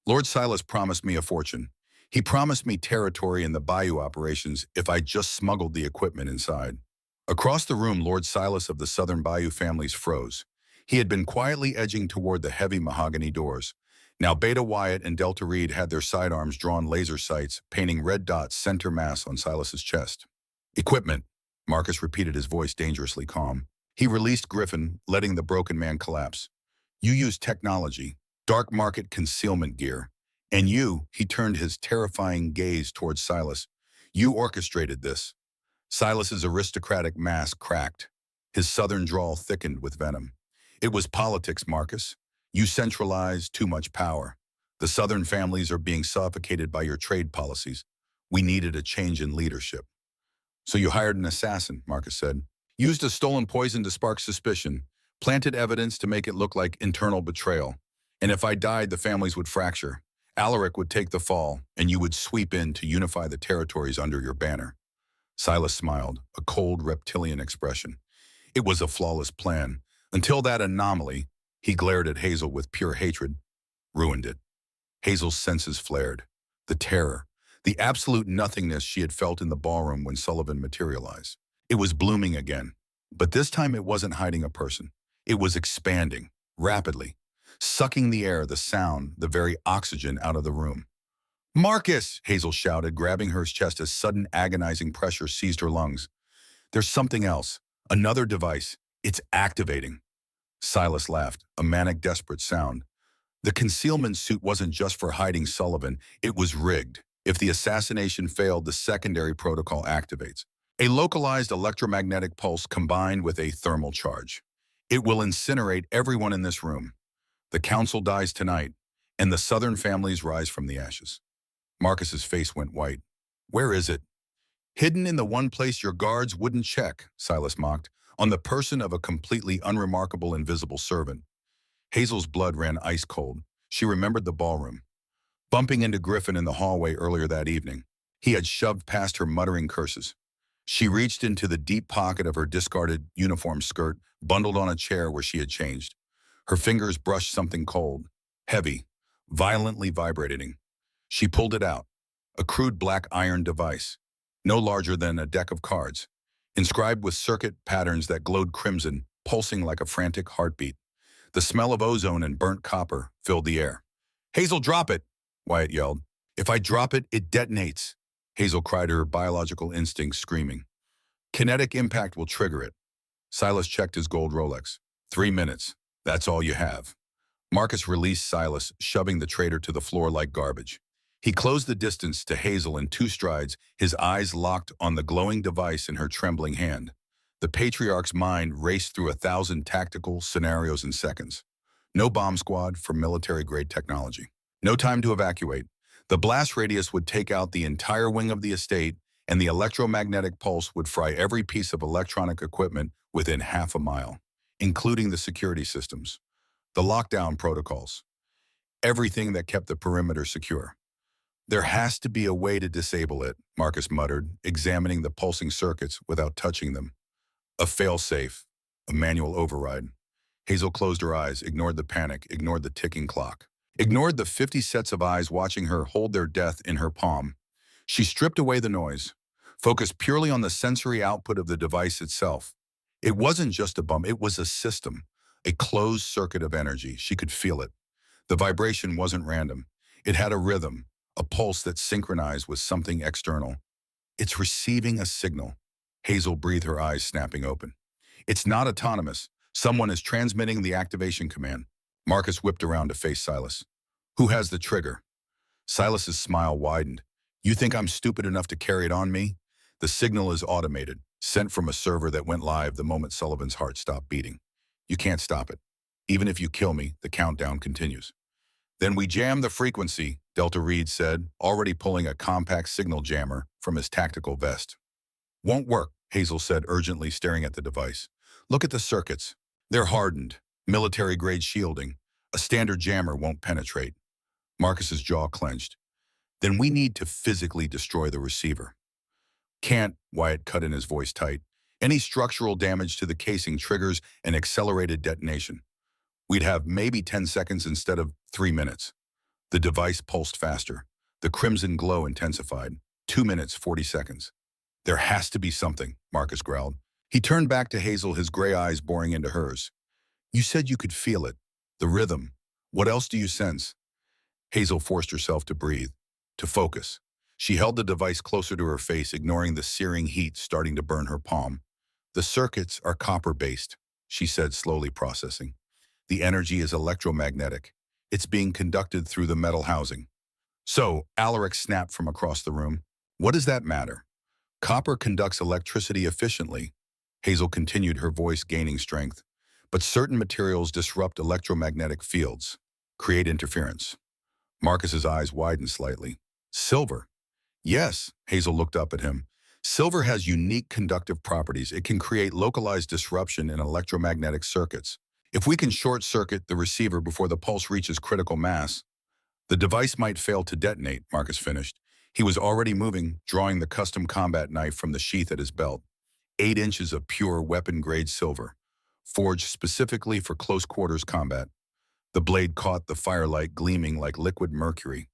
Lord Silas promised me a fortune. He promised me territory in the bayou operations if I just smuggled the equipment inside. Across the room, Lord Silas of the Southern Bayou families froze. He had been quietly edging toward the heavy mahogany doors. Now Beta Wyatt and Delta Reed had their sidearms drawn laser sights, painting red dots center mass on Silas's chest. Equipment, Marcus repeated, his voice dangerously calm. He released Griffin, letting the broken man collapse. You used technology, dark market concealment gear. And you, he turned his terrifying gaze towards Silas. You orchestrated this. Silas's aristocratic mask cracked. His southern drawl thickened with venom. It was politics, Marcus. You centralized too much power. The southern families are being suffocated by your trade policies. We needed a change in leadership. So you hired an assassin, Marcus said. Used a stolen poison to spark suspicion, planted evidence to make it look like internal betrayal. And if I died, the families would fracture. Alaric would take the fall, and you would sweep in to unify the territories under your banner. Silas smiled, a cold reptilian expression. It was a flawless plan. Until that anomaly, he glared at Hazel with pure hatred, ruined it. Hazel's senses flared. The terror, the absolute nothingness she had felt in the ballroom when Sullivan materialized. It was blooming again. But this time it wasn't hiding a person. It was expanding, rapidly, sucking the air, the sound, the very oxygen out of the room. Marcus! Hazel shouted, grabbing her chest as sudden agonizing pressure seized her lungs. There's something else. Another device. It's activating. Silas laughed, a manic, desperate sound. The concealment suit wasn't just for hiding Sullivan, it was rigged. If the assassination failed, the secondary protocol activates. A localized electromagnetic pulse combined with a thermal charge. It will incinerate everyone in this room. The council dies tonight, and the southern families rise from the ashes. Marcus's face went white. Where is it? Hidden in the one place your guards wouldn't check, Silas mocked, on the person of a completely unremarkable invisible servant. Hazel's blood ran ice cold. She remembered the ballroom. Bumping into Griffin in the hallway earlier that evening, he had shoved past her muttering curses. She reached into the deep pocket of her discarded uniform skirt, bundled on a chair where she had changed. Her fingers brushed something cold, heavy, violently vibrating. She pulled it out, a crude black iron device, no larger than a deck of cards, inscribed with circuit patterns that glowed crimson, pulsing like a frantic heartbeat. The smell of ozone and burnt copper filled the air. Hazel, drop it, Wyatt yelled. If I drop it, it detonates. Hazel cried, her biological instincts screaming. Kinetic impact will trigger it. Silas checked his gold Rolex. 3 minutes. That's all you have. Marcus released Silas, shoving the traitor to the floor like garbage. He closed the distance to Hazel in 2 strides, his eyes locked on the glowing device in her trembling hand. The patriarch's mind raced through 1,000 tactical scenarios in seconds. No bomb squad for military-grade technology. No time to evacuate. The blast radius would take out the entire wing of the estate, and the electromagnetic pulse would fry every piece of electronic equipment within half a mile, including the security systems, the lockdown protocols, everything that kept the perimeter secure. There has to be a way to disable it, Marcus muttered, examining the pulsing circuits without touching them. A fail-safe, a manual override. Hazel closed her eyes, ignored the panic, ignored the ticking clock, ignored the 50 sets of eyes watching her hold their death in her palm. She stripped away the noise, focused purely on the sensory output of the device itself. It wasn't just a bump, it was a system, a closed circuit of energy. She could feel it. The vibration wasn't random. It had a rhythm, a pulse that synchronized with something external. It's receiving a signal. Hazel breathed, her eyes snapping open. It's not autonomous. Someone is transmitting the activation command. Marcus whipped around to face Silas. Who has the trigger? Silas's smile widened. You think I'm stupid enough to carry it on me? The signal is automated, sent from a server that went live the moment Sullivan's heart stopped beating. You can't stop it. Even if you kill me, the countdown continues. Then we jam the frequency, Delta Reed said, already pulling a compact signal jammer from his tactical vest. Won't work, Hazel said urgently, staring at the device. Look at the circuits. They're hardened, military-grade shielding. A standard jammer won't penetrate. Marcus's jaw clenched. Then we need to physically destroy the receiver. Can't, Wyatt cut in, his voice tight. Any structural damage to the casing triggers an accelerated detonation. We'd have maybe 10 seconds instead of 3 minutes. The device pulsed faster. The crimson glow intensified. 2 minutes, 40 seconds. There has to be something, Marcus growled. He turned back to Hazel, his gray eyes boring into hers. You said you could feel it. The rhythm. What else do you sense? Hazel forced herself to breathe, to focus. She held the device closer to her face, ignoring the searing heat starting to burn her palm. The circuits are copper-based, she said, slowly processing. The energy is electromagnetic. It's being conducted through the metal housing. So, Alaric snapped from across the room. What does that matter? Copper conducts electricity efficiently. Hazel continued, her voice gaining strength. But certain materials disrupt electromagnetic fields, create interference. Marcus's eyes widened slightly. Silver. Yes, Hazel looked up at him. Silver has unique conductive properties. It can create localized disruption in electromagnetic circuits. If we can short-circuit the receiver before the pulse reaches critical mass, the device might fail to detonate, Marcus finished. He was already moving, drawing the custom combat knife from the sheath at his belt. 8 inches of pure weapon-grade silver, forged specifically for close-quarters combat. The blade caught the firelight gleaming like liquid mercury.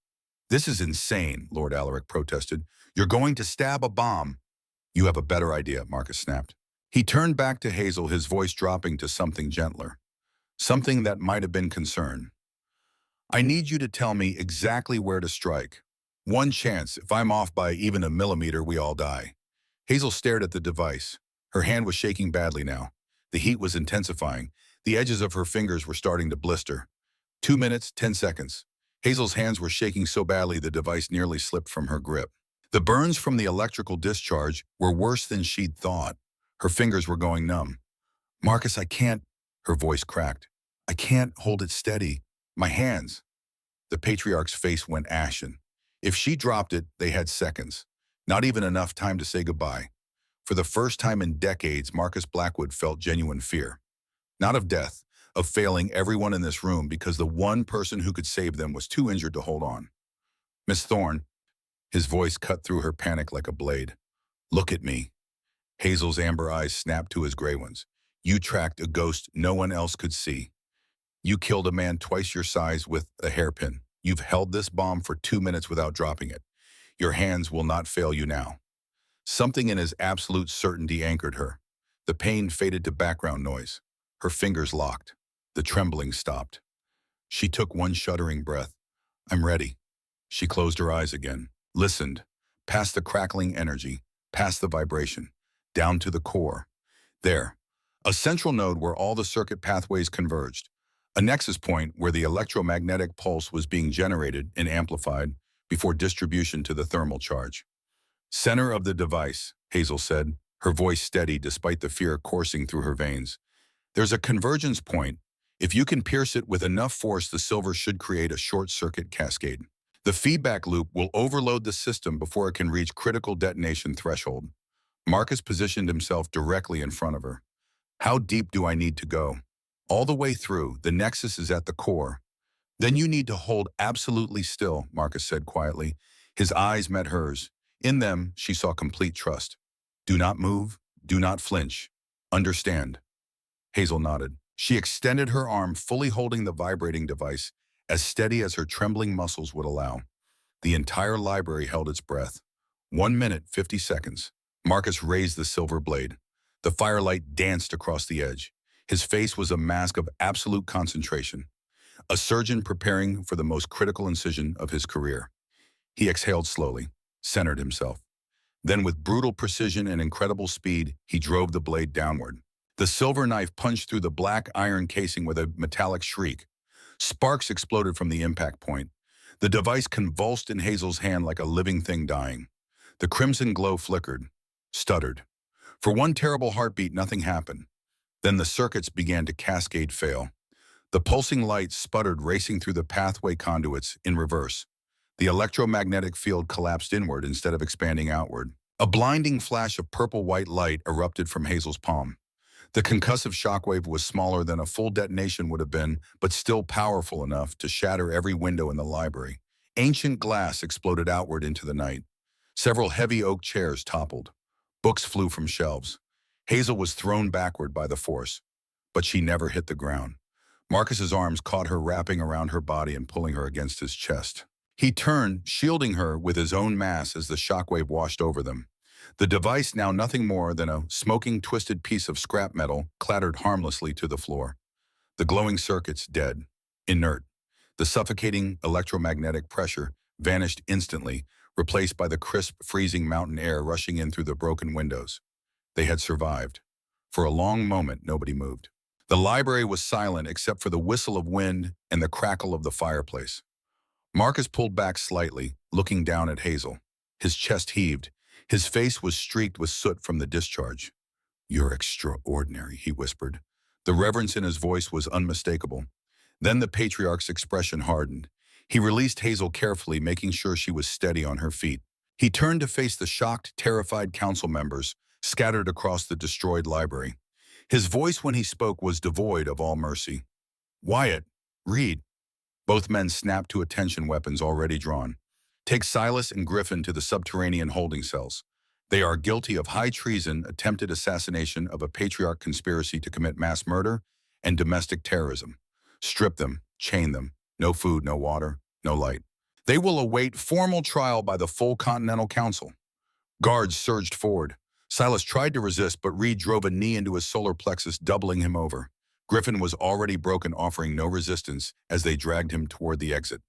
This is insane, Lord Alaric protested. You're going to stab a bomb. You have a better idea, Marcus snapped. He turned back to Hazel, his voice dropping to something gentler. Something that might have been concern. I need you to tell me exactly where to strike. One chance, if I'm off by even a millimeter, we all die. Hazel stared at the device. Her hand was shaking badly now. The heat was intensifying. The edges of her fingers were starting to blister. 2 minutes, 10 seconds. Hazel's hands were shaking so badly the device nearly slipped from her grip. The burns from the electrical discharge were worse than she'd thought. Her fingers were going numb. Marcus, I can't, her voice cracked. I can't hold it steady. My hands. The patriarch's face went ashen. If she dropped it, they had seconds. Not even enough time to say goodbye. For the first time in decades, Marcus Blackwood felt genuine fear. Not of death, of failing everyone in this room because the one person who could save them was too injured to hold on. Miss Thorne, his voice cut through her panic like a blade. Look at me. Hazel's amber eyes snapped to his gray ones. You tracked a ghost no one else could see. You killed a man twice your size with a hairpin. You've held this bomb for 2 minutes without dropping it. Your hands will not fail you now. Something in his absolute certainty anchored her. The pain faded to background noise. Her fingers locked. The trembling stopped. She took one shuddering breath. I'm ready. She closed her eyes again, listened, past the crackling energy, past the vibration, down to the core. There, a central node where all the circuit pathways converged. A nexus point where the electromagnetic pulse was being generated and amplified before distribution to the thermal charge. Center of the device, Hazel said, her voice steady despite the fear coursing through her veins. There's a convergence point. If you can pierce it with enough force, the silver should create a short-circuit cascade. The feedback loop will overload the system before it can reach critical detonation threshold. Marcus positioned himself directly in front of her. How deep do I need to go? All the way through, the nexus is at the core. Then you need to hold absolutely still, Marcus said quietly. His eyes met hers. In them, she saw complete trust. Do not move, do not flinch. Understand. Hazel nodded. She extended her arm, fully holding the vibrating device, as steady as her trembling muscles would allow. The entire library held its breath. 1 minute, 50 seconds. Marcus raised the silver blade. The firelight danced across the edge. His face was a mask of absolute concentration. A surgeon preparing for the most critical incision of his career. He exhaled slowly, centered himself. Then with brutal precision and incredible speed, he drove the blade downward. The silver knife punched through the black iron casing with a metallic shriek. Sparks exploded from the impact point. The device convulsed in Hazel's hand like a living thing dying. The crimson glow flickered, stuttered. For one terrible heartbeat, nothing happened. Then the circuits began to cascade fail. The pulsing light sputtered, racing through the pathway conduits in reverse. The electromagnetic field collapsed inward instead of expanding outward. A blinding flash of purple-white light erupted from Hazel's palm. The concussive shockwave was smaller than a full detonation would have been, but still powerful enough to shatter every window in the library. Ancient glass exploded outward into the night. Several heavy oak chairs toppled. Books flew from shelves. Hazel was thrown backward by the force, but she never hit the ground. Marcus's arms caught her, wrapping around her body and pulling her against his chest. He turned, shielding her with his own mass as the shockwave washed over them. The device, now nothing more than a smoking, twisted piece of scrap metal, clattered harmlessly to the floor. The glowing circuits dead, inert. The suffocating electromagnetic pressure vanished instantly, replaced by the crisp, freezing mountain air rushing in through the broken windows. They had survived. For a long moment, nobody moved. The library was silent except for the whistle of wind and the crackle of the fireplace. Marcus pulled back slightly, looking down at Hazel. His chest heaved. His face was streaked with soot from the discharge. You're extraordinary, he whispered. The reverence in his voice was unmistakable. Then the patriarch's expression hardened. He released Hazel carefully, making sure she was steady on her feet. He turned to face the shocked, terrified council members scattered across the destroyed library. His voice when he spoke was devoid of all mercy. Wyatt, Reed. Both men snapped to attention, weapons already drawn. Take Silas and Griffin to the subterranean holding cells. They are guilty of high treason, attempted assassination of a patriarch, conspiracy to commit mass murder, and domestic terrorism. Strip them, chain them. No food, no water, no light. They will await formal trial by the full Continental Council. Guards surged forward. Silas tried to resist, but Reed drove a knee into his solar plexus, doubling him over. Griffin was already broken, offering no resistance as they dragged him toward the exit.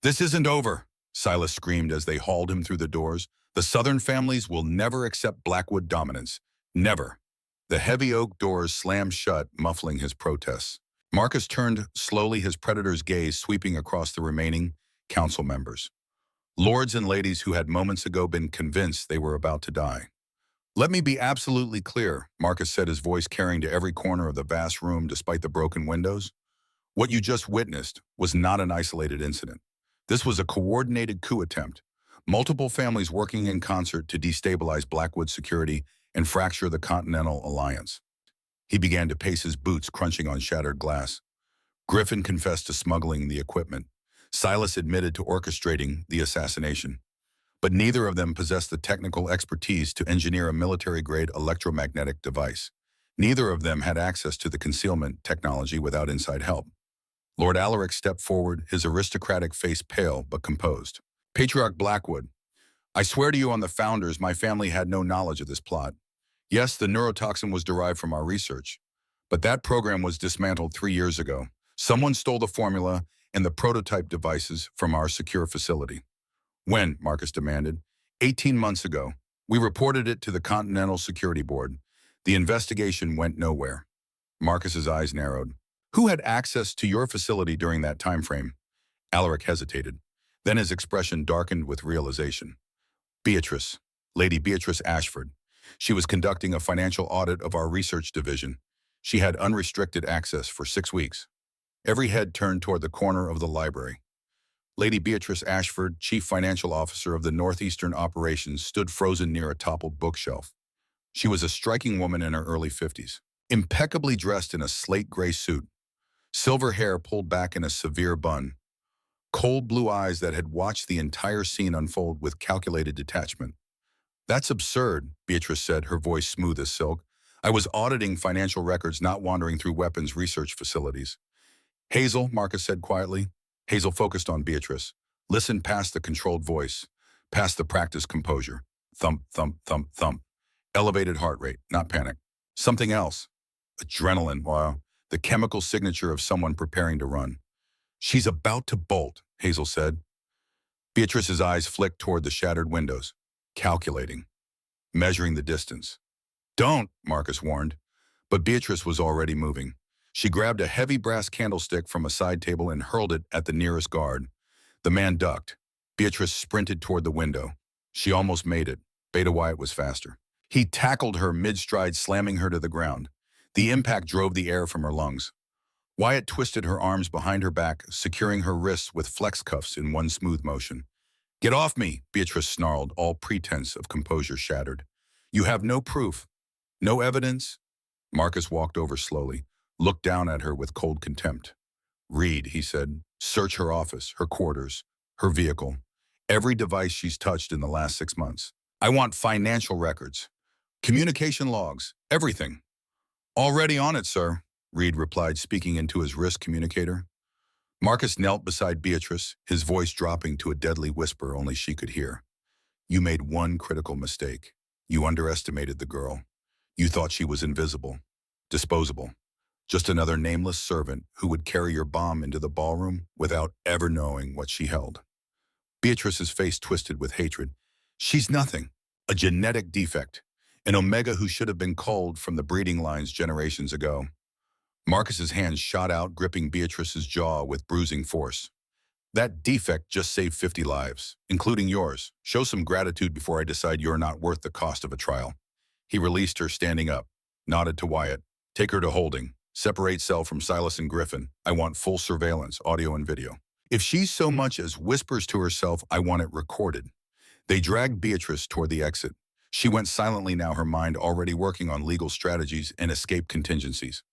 "This isn't over," Silas screamed as they hauled him through the doors. "The Southern families will never accept Blackwood dominance. Never." The heavy oak doors slammed shut, muffling his protests. Marcus turned slowly, his predator's gaze sweeping across the remaining council members. Lords and ladies who had moments ago been convinced they were about to die. "Let me be absolutely clear," Marcus said, his voice carrying to every corner of the vast room despite the broken windows. "What you just witnessed was not an isolated incident. This was a coordinated coup attempt. Multiple families working in concert to destabilize Blackwood security and fracture the Continental Alliance." He began to pace his boots, crunching on shattered glass. Griffin confessed to smuggling the equipment. Silas admitted to orchestrating the assassination. But neither of them possessed the technical expertise to engineer a military-grade electromagnetic device. Neither of them had access to the concealment technology without inside help. Lord Alaric stepped forward, his aristocratic face pale but composed. "Patriarch Blackwood, I swear to you on the founders, my family had no knowledge of this plot. Yes, the neurotoxin was derived from our research, but that program was dismantled 3 years ago. Someone stole the formula and the prototype devices from our secure facility." "When?" Marcus demanded. 18 months ago. We reported it to the Continental Security Board. The investigation went nowhere." Marcus's eyes narrowed. "Who had access to your facility during that time frame?" Alaric hesitated. Then his expression darkened with realization. "Beatrice. Lady Beatrice Ashford. She was conducting a financial audit of our research division. She had unrestricted access for 6 weeks." Every head turned toward the corner of the library. Lady Beatrice Ashford, Chief Financial Officer of the Northeastern Operations, stood frozen near a toppled bookshelf. She was a striking woman in her early 50s, impeccably dressed in a slate-gray suit, silver hair pulled back in a severe bun, cold blue eyes that had watched the entire scene unfold with calculated detachment. "That's absurd," Beatrice said, her voice smooth as silk. "I was auditing financial records, not wandering through weapons research facilities." "Hazel," Marcus said quietly. Hazel focused on Beatrice. Listened past the controlled voice, past the practiced composure. Thump, thump, thump, thump. Elevated heart rate, not panic. Something else. Adrenaline, wow. The chemical signature of someone preparing to run. "She's about to bolt," Hazel said. Beatrice's eyes flicked toward the shattered windows, calculating, measuring the distance. "Don't," Marcus warned. But Beatrice was already moving. She grabbed a heavy brass candlestick from a side table and hurled it at the nearest guard. The man ducked. Beatrice sprinted toward the window. She almost made it. Beta Wyatt was faster. He tackled her mid-stride, slamming her to the ground. The impact drove the air from her lungs. Wyatt twisted her arms behind her back, securing her wrists with flex cuffs in one smooth motion. "Get off me," Beatrice snarled, all pretense of composure shattered. "You have no proof, no evidence." Marcus walked over slowly, looked down at her with cold contempt. "Reed," he said, "search her office, her quarters, her vehicle, every device she's touched in the last 6 months. I want financial records, communication logs, everything." "Already on it, sir," Reed replied, speaking into his wrist communicator. Marcus knelt beside Beatrice, his voice dropping to a deadly whisper only she could hear. "You made one critical mistake. You underestimated the girl. You thought she was invisible, disposable. Just another nameless servant who would carry your bomb into the ballroom without ever knowing what she held." Beatrice's face twisted with hatred. "She's nothing. A genetic defect. An omega who should have been culled from the breeding lines generations ago." Marcus's hand shot out, gripping Beatrice's jaw with bruising force. "That defect just saved 50 lives, including yours. Show some gratitude before I decide you're not worth the cost of a trial." He released her, standing up, nodded to Wyatt. "Take her to holding. Separate cell from Silas and Griffin. I want full surveillance, audio and video. If she so much as whispers to herself, I want it recorded. They dragged Beatrice toward the exit. She went silently now, her mind already working on legal strategies and escape contingencies.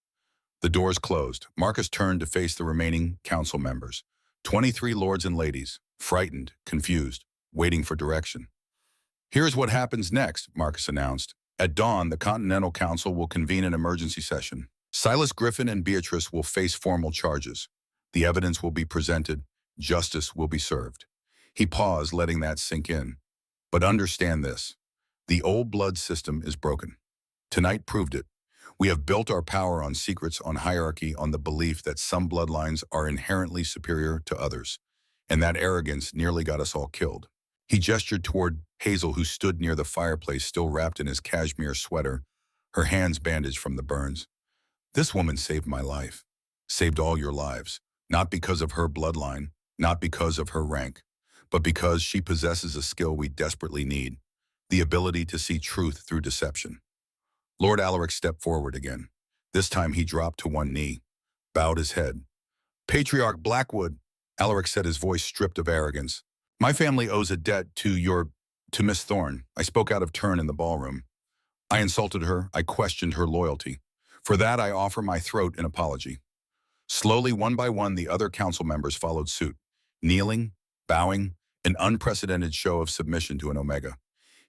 The doors closed. Marcus turned to face the remaining council members. 23 lords and ladies, frightened, confused, waiting for direction. Here's what happens next, Marcus announced. At dawn, the Continental Council will convene an emergency session. Silas Griffin and Beatrice will face formal charges. The evidence will be presented. Justice will be served. He paused, letting that sink in. But understand this. The old blood system is broken. Tonight proved it. We have built our power on secrets, on hierarchy, on the belief that some bloodlines are inherently superior to others. And that arrogance nearly got us all killed. He gestured toward Hazel, who stood near the fireplace, still wrapped in his cashmere sweater, her hands bandaged from the burns. This woman saved my life. Saved all your lives. Not because of her bloodline, not because of her rank, but because she possesses a skill we desperately need, the ability to see truth through deception. Lord Alaric stepped forward again. This time he dropped to one knee, bowed his head. Patriarch Blackwood, Alaric said, his voice stripped of arrogance. My family owes a debt to Miss Thorne. I spoke out of turn in the ballroom. I insulted her. I questioned her loyalty. For that, I offer my throat in apology. Slowly, one by one, the other council members followed suit, kneeling, bowing, an unprecedented show of submission to an Omega.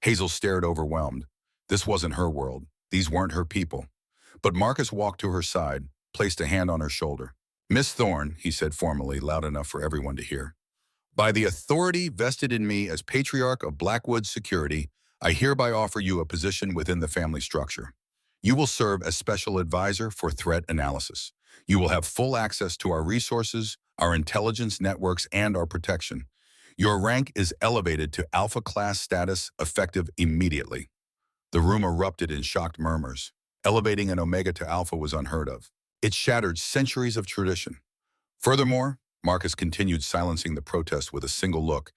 Hazel stared, overwhelmed. This wasn't her world. These weren't her people. But Marcus walked to her side, placed a hand on her shoulder. Miss Thorne, he said formally, loud enough for everyone to hear. By the authority vested in me as Patriarch of Blackwood Security, I hereby offer you a position within the family structure. You will serve as special advisor for threat analysis. You will have full access to our resources, our intelligence networks, and our protection. Your rank is elevated to Alpha Class status, effective immediately. The room erupted in shocked murmurs. Elevating an Omega to Alpha was unheard of. It shattered centuries of tradition. Furthermore, Marcus continued, silencing the protest with a single look.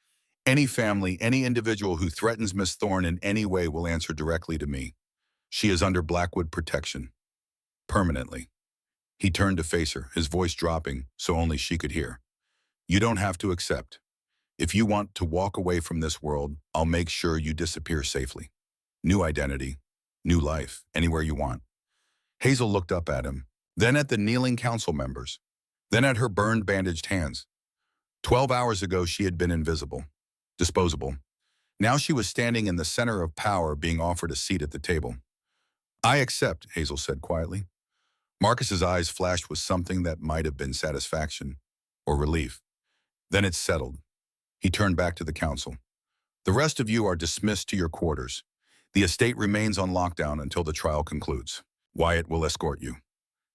Any family, any individual who threatens Miss Thorne in any way will answer directly to me. She is under Blackwood protection. Permanently. He turned to face her, his voice dropping so only she could hear. You don't have to accept. If you want to walk away from this world, I'll make sure you disappear safely. New identity, new life, anywhere you want. Hazel looked up at him, then at the kneeling council members, then at her burned, bandaged hands. 12 hours ago, she had been invisible, disposable. Now she was standing in the center of power, being offered a seat at the table. I accept, Hazel said quietly. Marcus's eyes flashed with something that might have been satisfaction or relief. Then it settled. He turned back to the council. The rest of you are dismissed to your quarters. The estate remains on lockdown until the trial concludes. Wyatt will escort you.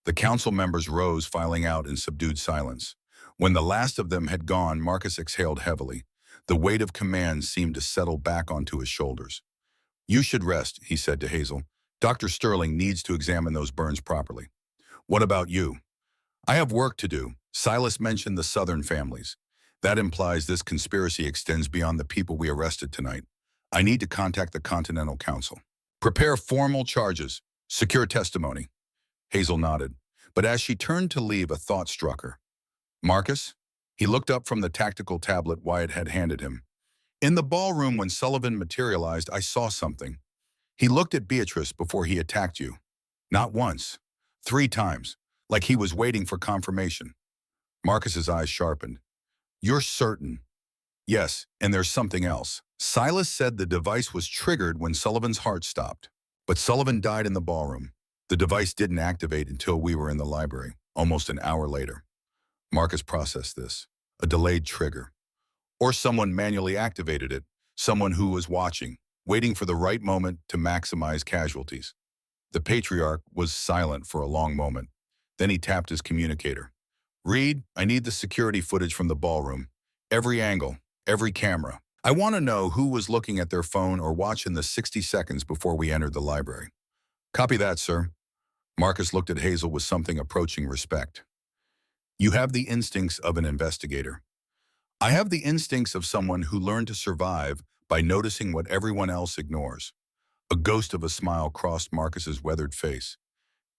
The council members rose, filing out in subdued silence. When the last of them had gone, Marcus exhaled heavily. The weight of command seemed to settle back onto his shoulders. You should rest, he said to Hazel. Dr. Sterling needs to examine those burns properly. What about you? I have work to do. Silas mentioned the Southern families. That implies this conspiracy extends beyond the people we arrested tonight. I need to contact the Continental Council. Prepare formal charges. Secure testimony. Hazel nodded, but as she turned to leave, a thought struck her. Marcus? He looked up from the tactical tablet Wyatt had handed him. In the ballroom when Sullivan materialized, I saw something. He looked at Beatrice before he attacked you. Not once. 3 times, like he was waiting for confirmation. Marcus's eyes sharpened. You're certain? Yes, and there's something else. Silas said the device was triggered when Sullivan's heart stopped. But Sullivan died in the ballroom. The device didn't activate until we were in the library, almost an hour later. Marcus processed this. A delayed trigger. Or someone manually activated it, someone who was watching, waiting for the right moment to maximize casualties. The Patriarch was silent for a long moment. Then he tapped his communicator. Reed, I need the security footage from the ballroom. Every angle, every camera. I want to know who was looking at their phone or watching the 60 seconds before we entered the library. Copy that, sir. Marcus looked at Hazel with something approaching respect. You have the instincts of an investigator. I have the instincts of someone who learned to survive by noticing what everyone else ignores. A ghost of a smile crossed Marcus's weathered face.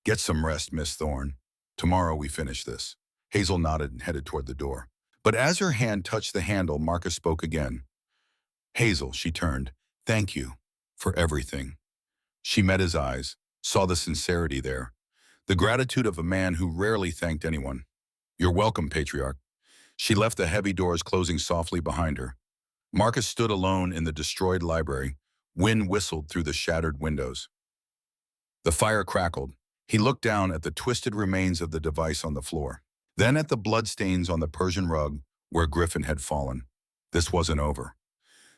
Get some rest, Miss Thorne. Tomorrow we finish this. Hazel nodded and headed toward the door. But as her hand touched the handle, Marcus spoke again. Hazel, she turned. Thank you for everything. She met his eyes, saw the sincerity there, the gratitude of a man who rarely thanked anyone. You're welcome, patriarch. She left the heavy doors closing softly behind her. Marcus stood alone in the destroyed library. Wind whistled through the shattered windows. The fire crackled. He looked down at the twisted remains of the device on the floor, then at the bloodstains on the Persian rug where Griffin had fallen. This wasn't over.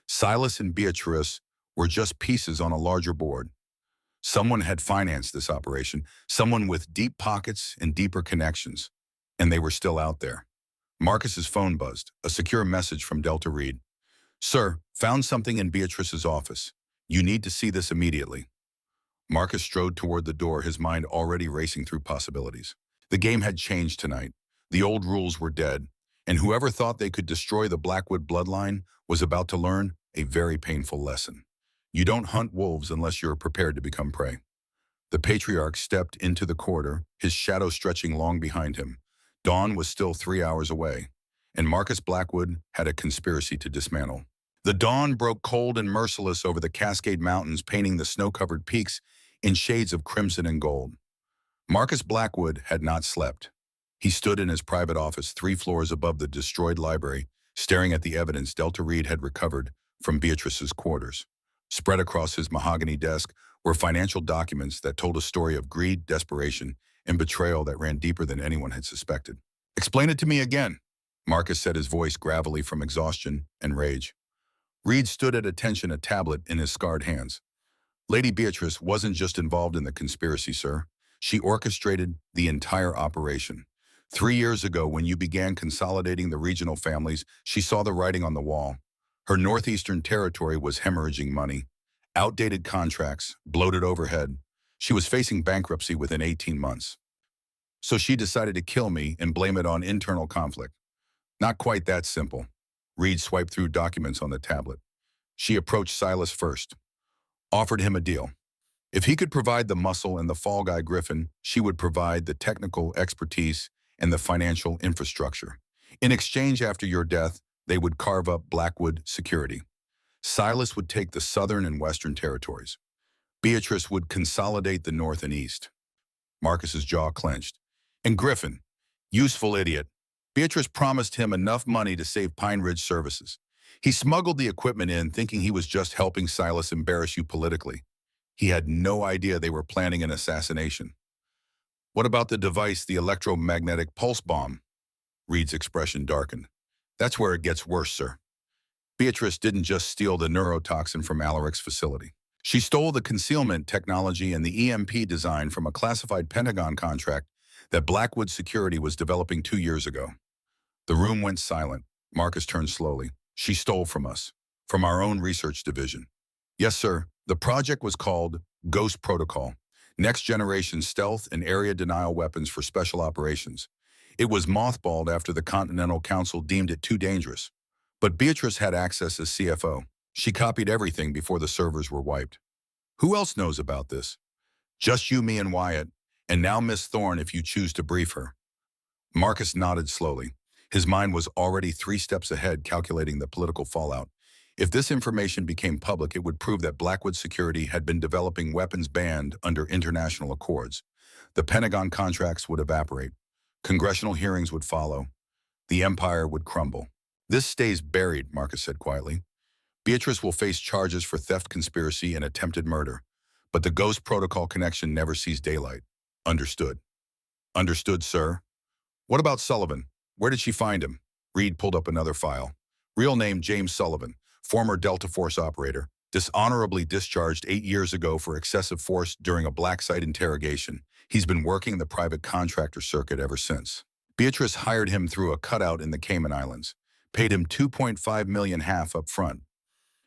Silas and Beatrice were just pieces on a larger board. Someone had financed this operation, someone with deep pockets and deeper connections, and they were still out there. Marcus's phone buzzed, a secure message from Delta Reed. Sir, found something in Beatrice's office. You need to see this immediately. Marcus strode toward the door, his mind already racing through possibilities. The game had changed tonight. The old rules were dead, and whoever thought they could destroy the Blackwood bloodline was about to learn a very painful lesson. You don't hunt wolves unless you're prepared to become prey. The patriarch stepped into the corridor, his shadow stretching long behind him. Dawn was still 3 hours away, and Marcus Blackwood had a conspiracy to dismantle. The dawn broke cold and merciless over the Cascade Mountains, painting the snow-covered peaks in shades of crimson and gold. Marcus Blackwood had not slept. He stood in his private office 3 floors above the destroyed library, staring at the evidence Delta Reed had recovered from Beatrice's quarters. Spread across his mahogany desk were financial documents that told a story of greed, desperation, and betrayal that ran deeper than anyone had suspected. Explain it to me again, Marcus said, his voice gravelly from exhaustion and rage. Reed stood at attention, a tablet in his scarred hands. Lady Beatrice wasn't just involved in the conspiracy, sir. She orchestrated the entire operation. 3 years ago, when you began consolidating the regional families, she saw the writing on the wall. Her northeastern territory was hemorrhaging money. Outdated contracts, bloated overhead. She was facing bankruptcy within 18 months. So she decided to kill me and blame it on internal conflict. Not quite that simple. Reed swiped through documents on the tablet. She approached Silas first, offered him a deal. If he could provide the muscle and the fall guy Griffin, she would provide the technical expertise and the financial infrastructure. In exchange, after your death, they would carve up Blackwood security. Silas would take the southern and western territories. Beatrice would consolidate the north and east. Marcus's jaw clenched. And Griffin, useful idiot. Beatrice promised him enough money to save Pine Ridge Services. He smuggled the equipment in, thinking he was just helping Silas embarrass you politically. He had no idea they were planning an assassination. What about the device, the electromagnetic pulse bomb? Reed's expression darkened. That's where it gets worse, sir. Beatrice didn't just steal the neurotoxin from Alaric's facility. She stole the concealment technology and the EMP design from a classified Pentagon contract that Blackwood Security was developing 2 years ago. The room went silent. Marcus turned slowly. She stole from us, from our own research division. Yes, sir. The project was called Ghost Protocol, Next Generation Stealth and Area Denial Weapons for Special Operations. It was mothballed after the Continental Council deemed it too dangerous. But Beatrice had access as CFO. She copied everything before the servers were wiped. Who else knows about this? Just you, me, and Wyatt, and now Miss Thorne if you choose to brief her. Marcus nodded slowly. His mind was already 3 steps ahead, calculating the political fallout. If this information became public, it would prove that Blackwood Security had been developing weapons banned under international accords. The Pentagon contracts would evaporate. Congressional hearings would follow. The empire would crumble. This stays buried, Marcus said quietly. Beatrice will face charges for theft, conspiracy, and attempted murder. But the Ghost Protocol connection never sees daylight. Understood. Understood, sir. What about Sullivan? Where did she find him? Reed pulled up another file. Real name James Sullivan, former Delta Force operator, dishonorably discharged 8 years ago for excessive force during a black site interrogation. He's been working the private contractor circuit ever since. Beatrice hired him through a cutout in the Cayman Islands, paid him $2.5 million half up front.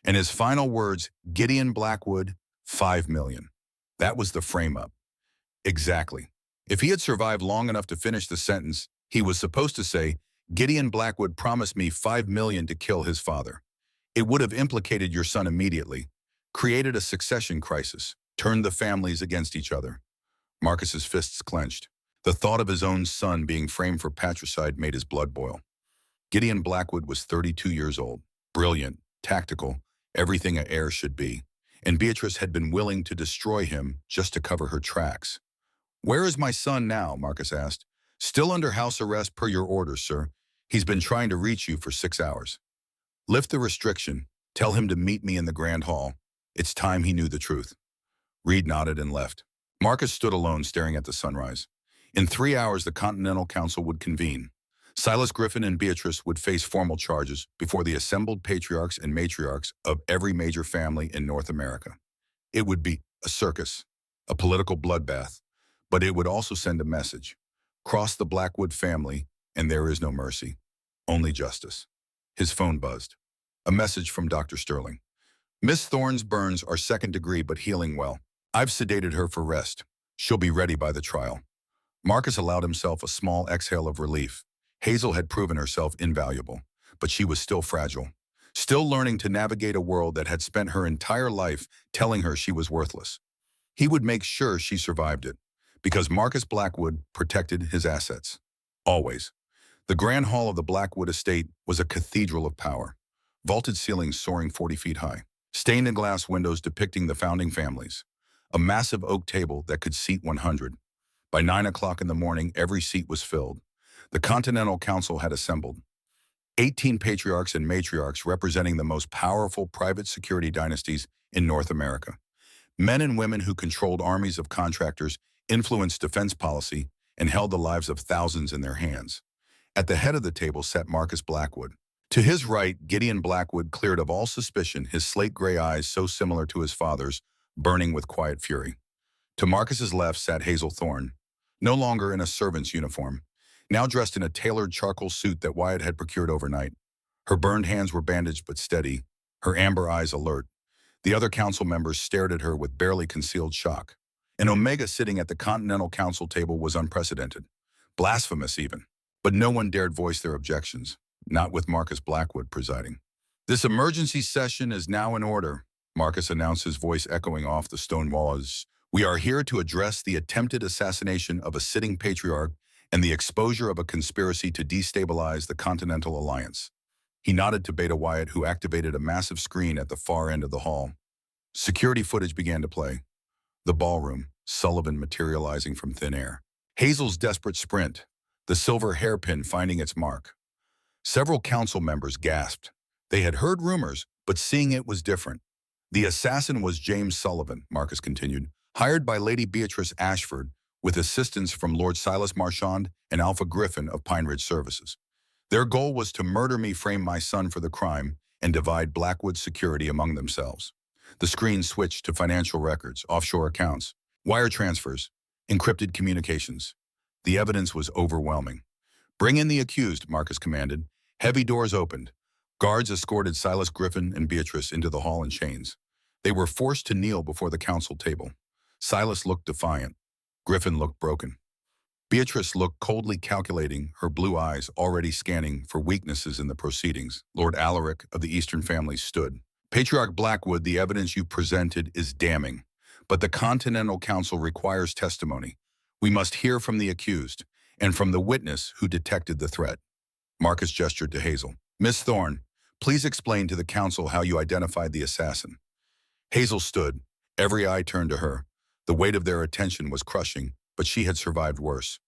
And his final words, Gideon Blackwood, $5 million. That was the frame-up. Exactly. If he had survived long enough to finish the sentence, he was supposed to say, Gideon Blackwood promised me $5 million to kill his father. It would have implicated your son immediately, created a succession crisis, turned the families against each other. Marcus's fists clenched. The thought of his own son being framed for patricide made his blood boil. Gideon Blackwood was 32 years old, brilliant, tactical, everything a heir should be, and Beatrice had been willing to destroy him just to cover her tracks. "Where is my son now?" Marcus asked. "Still under house arrest per your orders, sir. He's been trying to reach you for 6 hours. Lift the restriction. Tell him to meet me in the Grand Hall." It's time he knew the truth. Reed nodded and left. Marcus stood alone staring at the sunrise. In 3 hours, the Continental Council would convene. Silas Griffin and Beatrice would face formal charges before the assembled patriarchs and matriarchs of every major family in North America. It would be a circus, a political bloodbath, but it would also send a message. Cross the Blackwood family, and there is no mercy, only justice. His phone buzzed. A message from Dr. Sterling. "Miss Thorne's burns are second degree but healing well. I've sedated her for rest. She'll be ready by the trial." Marcus allowed himself a small exhale of relief. Hazel had proven herself invaluable, but she was still fragile, still learning to navigate a world that had spent her entire life telling her she was worthless. He would make sure she survived it, because Marcus Blackwood protected his assets. Always. The Grand Hall of the Blackwood estate was a cathedral of power, vaulted ceilings soaring 40 feet high, stained glass windows depicting the founding families, a massive oak table that could seat 100. By 9 o'clock in the morning, every seat was filled. The Continental Council had assembled. 18 patriarchs and matriarchs representing the most powerful private security dynasties in North America. Men and women who controlled armies of contractors, influenced defense policy, and held the lives of thousands in their hands. At the head of the table sat Marcus Blackwood. To his right, Gideon Blackwood, cleared of all suspicion, his slate-gray eyes so similar to his father's, burning with quiet fury. To Marcus's left sat Hazel Thorne, no longer in a servant's uniform, now dressed in a tailored charcoal suit that Wyatt had procured overnight. Her burned hands were bandaged but steady, her amber eyes alert. The other council members stared at her with barely concealed shock. An Omega sitting at the Continental Council table was unprecedented, blasphemous even. But no one dared voice their objections, not with Marcus Blackwood presiding. "This emergency session is now in order," Marcus announced, his voice echoing off the stone walls. "We are here to address the attempted assassination of a sitting patriarch and the exposure of a conspiracy to destabilize the Continental Alliance." He nodded to Beta Wyatt, who activated a massive screen at the far end of the hall. Security footage began to play. The ballroom, Sullivan materializing from thin air. Hazel's desperate sprint, the silver hairpin finding its mark. Several council members gasped. They had heard rumors, but seeing it was different. "The assassin was James Sullivan," Marcus continued, "hired by Lady Beatrice Ashford, with assistance from Lord Silas Marchand and Alpha Griffin of Pine Ridge Services. Their goal was to murder me, frame my son for the crime, and divide Blackwood's security among themselves." The screen switched to financial records, offshore accounts, wire transfers, encrypted communications. The evidence was overwhelming. "Bring in the accused," Marcus commanded. Heavy doors opened. Guards escorted Silas Griffin and Beatrice into the hall in chains. They were forced to kneel before the council table. Silas looked defiant. Griffin looked broken. Beatrice looked coldly calculating, her blue eyes already scanning for weaknesses in the proceedings. Lord Alaric of the Eastern family stood. "Patriarch Blackwood, the evidence you presented is damning, but the Continental Council requires testimony. We must hear from the accused and from the witness who detected the threat." Marcus gestured to Hazel. "Miss Thorne, please explain to the council how you identified the assassin." Hazel stood, every eye turned to her. The weight of their attention was crushing, but she had survived worse.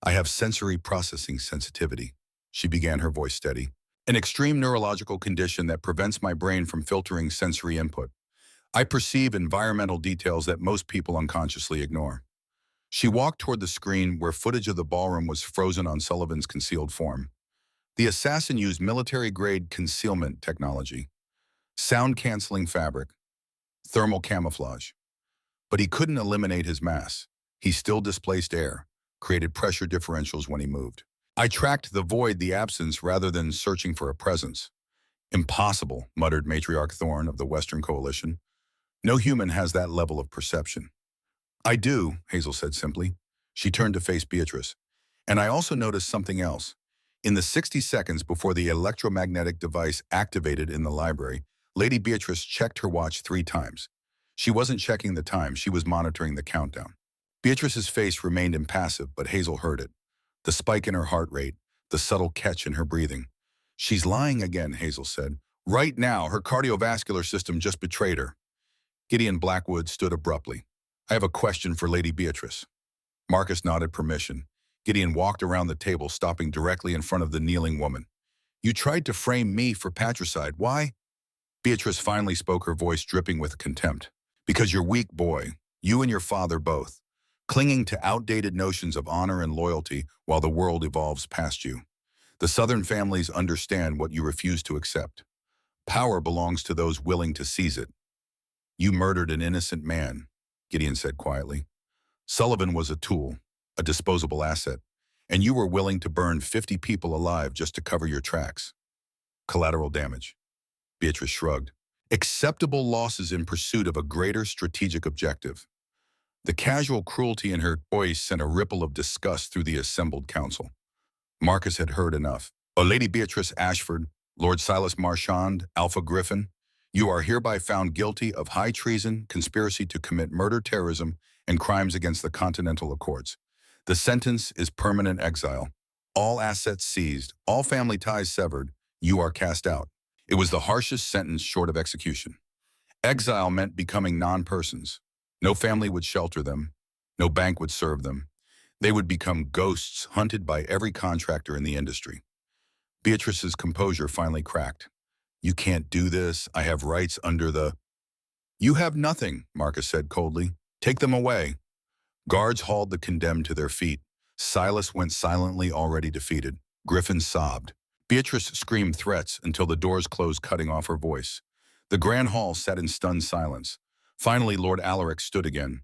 "I have sensory processing sensitivity," she began, her voice steady. "An extreme neurological condition that prevents my brain from filtering sensory input. I perceive environmental details that most people unconsciously ignore." She walked toward the screen where footage of the ballroom was frozen on Sullivan's concealed form. The assassin used military-grade concealment technology, sound-canceling fabric, thermal camouflage. But he couldn't eliminate his mass. He still displaced air, created pressure differentials when he moved. "I tracked the void, the absence, rather than searching for a presence." "Impossible," muttered Matriarch Thorne of the Western Coalition. "No human has that level of perception." "I do," Hazel said simply. She turned to face Beatrice. "And I also noticed something else. In the 60 seconds before the electromagnetic device activated in the library, Lady Beatrice checked her watch 3 times. She wasn't checking the time, she was monitoring the countdown." Beatrice's face remained impassive, but Hazel heard it. The spike in her heart rate, the subtle catch in her breathing. "She's lying again," Hazel said. Right now, her cardiovascular system just betrayed her. Gideon Blackwood stood abruptly. I have a question for Lady Beatrice. Marcus nodded permission. Gideon walked around the table, stopping directly in front of the kneeling woman. You tried to frame me for patricide. Why? Beatrice finally spoke, her voice dripping with contempt. Because you're weak, boy. You and your father both. Clinging to outdated notions of honor and loyalty while the world evolves past you. The Southern families understand what you refuse to accept. Power belongs to those willing to seize it. You murdered an innocent man, Gideon said quietly. Sullivan was a tool, a disposable asset, and you were willing to burn 50 people alive just to cover your tracks. Collateral damage. Beatrice shrugged. Acceptable losses in pursuit of a greater strategic objective. The casual cruelty in her voice sent a ripple of disgust through the assembled council. Marcus had heard enough. O Lady Beatrice Ashford, Lord Silas Marchand, Alpha Griffin, you are hereby found guilty of high treason, conspiracy to commit murder, terrorism, and crimes against the Continental Accords. The sentence is permanent exile. All assets seized, all family ties severed, you are cast out. It was the harshest sentence short of execution. Exile meant becoming non-persons. No family would shelter them. No bank would serve them. They would become ghosts hunted by every contractor in the industry. Beatrice's composure finally cracked. You can't do this. I have rights under the... You have nothing, Marcus said coldly. Take them away. Guards hauled the condemned to their feet. Silas went silently, already defeated. Griffin sobbed. Beatrice screamed threats until the doors closed, cutting off her voice. The grand hall sat in stunned silence. Finally, Lord Alaric stood again.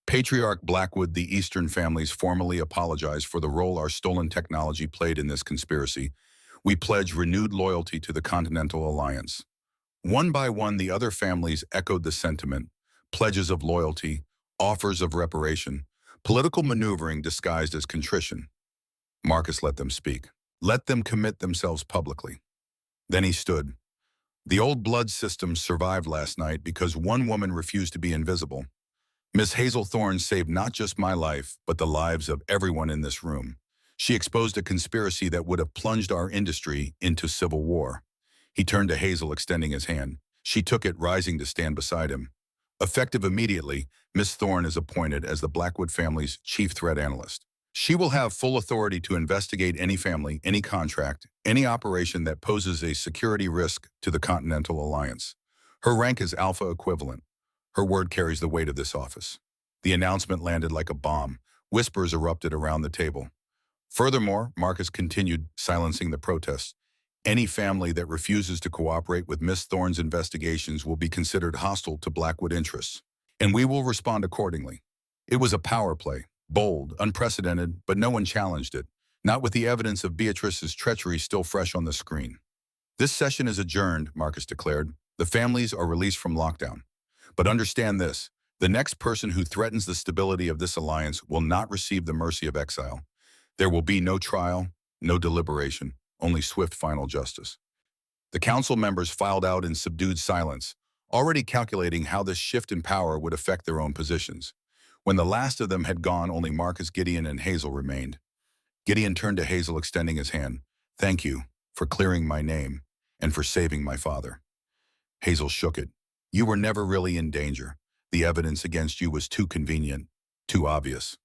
Patriarch Blackwood, the Eastern families formally apologized for the role our stolen technology played in this conspiracy. We pledge renewed loyalty to the Continental Alliance. One by one, the other families echoed the sentiment, pledges of loyalty, offers of reparation, political maneuvering disguised as contrition. Marcus let them speak. Let them commit themselves publicly. Then he stood. The old blood system survived last night because one woman refused to be invisible. Miss Hazel Thorne saved not just my life, but the lives of everyone in this room. She exposed a conspiracy that would have plunged our industry into civil war. He turned to Hazel, extending his hand. She took it, rising to stand beside him. Effective immediately, Miss Thorne is appointed as the Blackwood family's chief threat analyst. She will have full authority to investigate any family, any contract, any operation that poses a security risk to the Continental Alliance. Her rank is Alpha equivalent. Her word carries the weight of this office. The announcement landed like a bomb. Whispers erupted around the table. Furthermore, Marcus continued, silencing the protests. Any family that refuses to cooperate with Miss Thorne's investigations will be considered hostile to Blackwood interests, and we will respond accordingly. It was a power play, bold, unprecedented, but no one challenged it, not with the evidence of Beatrice's treachery still fresh on the screen. This session is adjourned, Marcus declared. The families are released from lockdown. But understand this, the next person who threatens the stability of this alliance will not receive the mercy of exile. There will be no trial, no deliberation, only swift final justice. The council members filed out in subdued silence, already calculating how this shift in power would affect their own positions. When the last of them had gone, only Marcus, Gideon, and Hazel remained. Gideon turned to Hazel, extending his hand. Thank you for clearing my name and for saving my father. Hazel shook it. You were never really in danger. The evidence against you was too convenient, too obvious.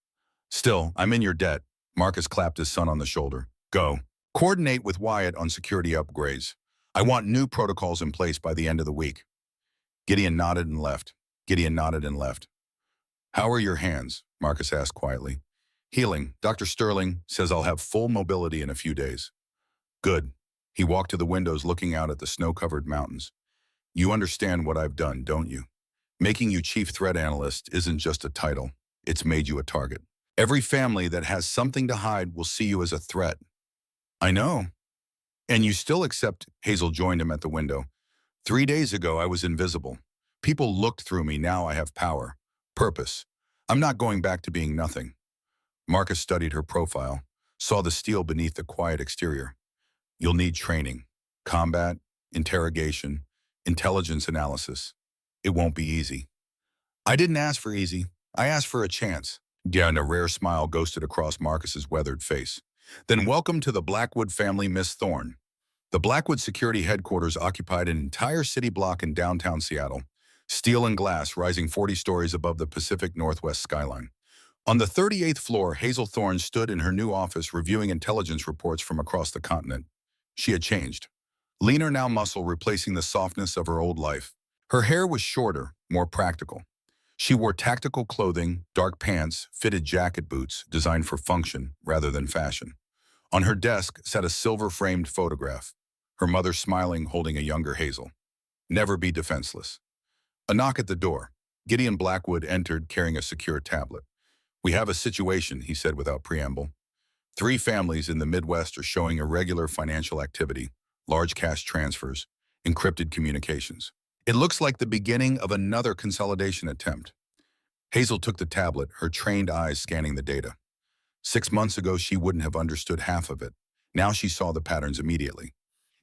Still, I'm in your debt. Marcus clapped his son on the shoulder. Go. Coordinate with Wyatt on security upgrades. I want new protocols in place by the end of the week. Gideon nodded and left. Gideon nodded and left. How are your hands? Marcus asked quietly. Healing. Dr. Sterling says I'll have full mobility in a few days. Good. He walked to the windows, looking out at the snow-covered mountains. You understand what I've done, don't you? Making you chief threat analyst isn't just a title. It's made you a target. Every family that has something to hide will see you as a threat. I know. And you still accept, Hazel joined him at the window. 3 days ago, I was invisible. People looked through me. Now I have power, purpose. I'm not going back to being nothing. Marcus studied her profile, saw the steel beneath the quiet exterior. You'll need training, combat, interrogation, intelligence analysis. It won't be easy. I didn't ask for easy. I asked for a chance. Yeah, and a rare smile ghosted across Marcus's weathered face. Then welcome to the Blackwood family, Miss Thorne. The Blackwood Security Headquarters occupied an entire city block in downtown Seattle, steel and glass rising 40 stories above the Pacific Northwest skyline. On the 38th floor, Hazel Thorne stood in her new office reviewing intelligence reports from across the continent. She had changed. Leaner now muscle replacing the softness of her old life. Her hair was shorter, more practical. She wore tactical clothing, dark pants, fitted jacket boots designed for function rather than fashion. On her desk sat a silver-framed photograph, her mother smiling, holding a younger Hazel. Never be defenseless. A knock at the door. Gideon Blackwood entered carrying a secure tablet. "We have a situation," he said without preamble. "3 families in the Midwest are showing irregular financial activity, large cash transfers, encrypted communications. It looks like the beginning of another consolidation attempt." Hazel took the tablet, her trained eyes scanning the data. 6 months ago, she wouldn't have understood half of it. Now she saw the patterns immediately.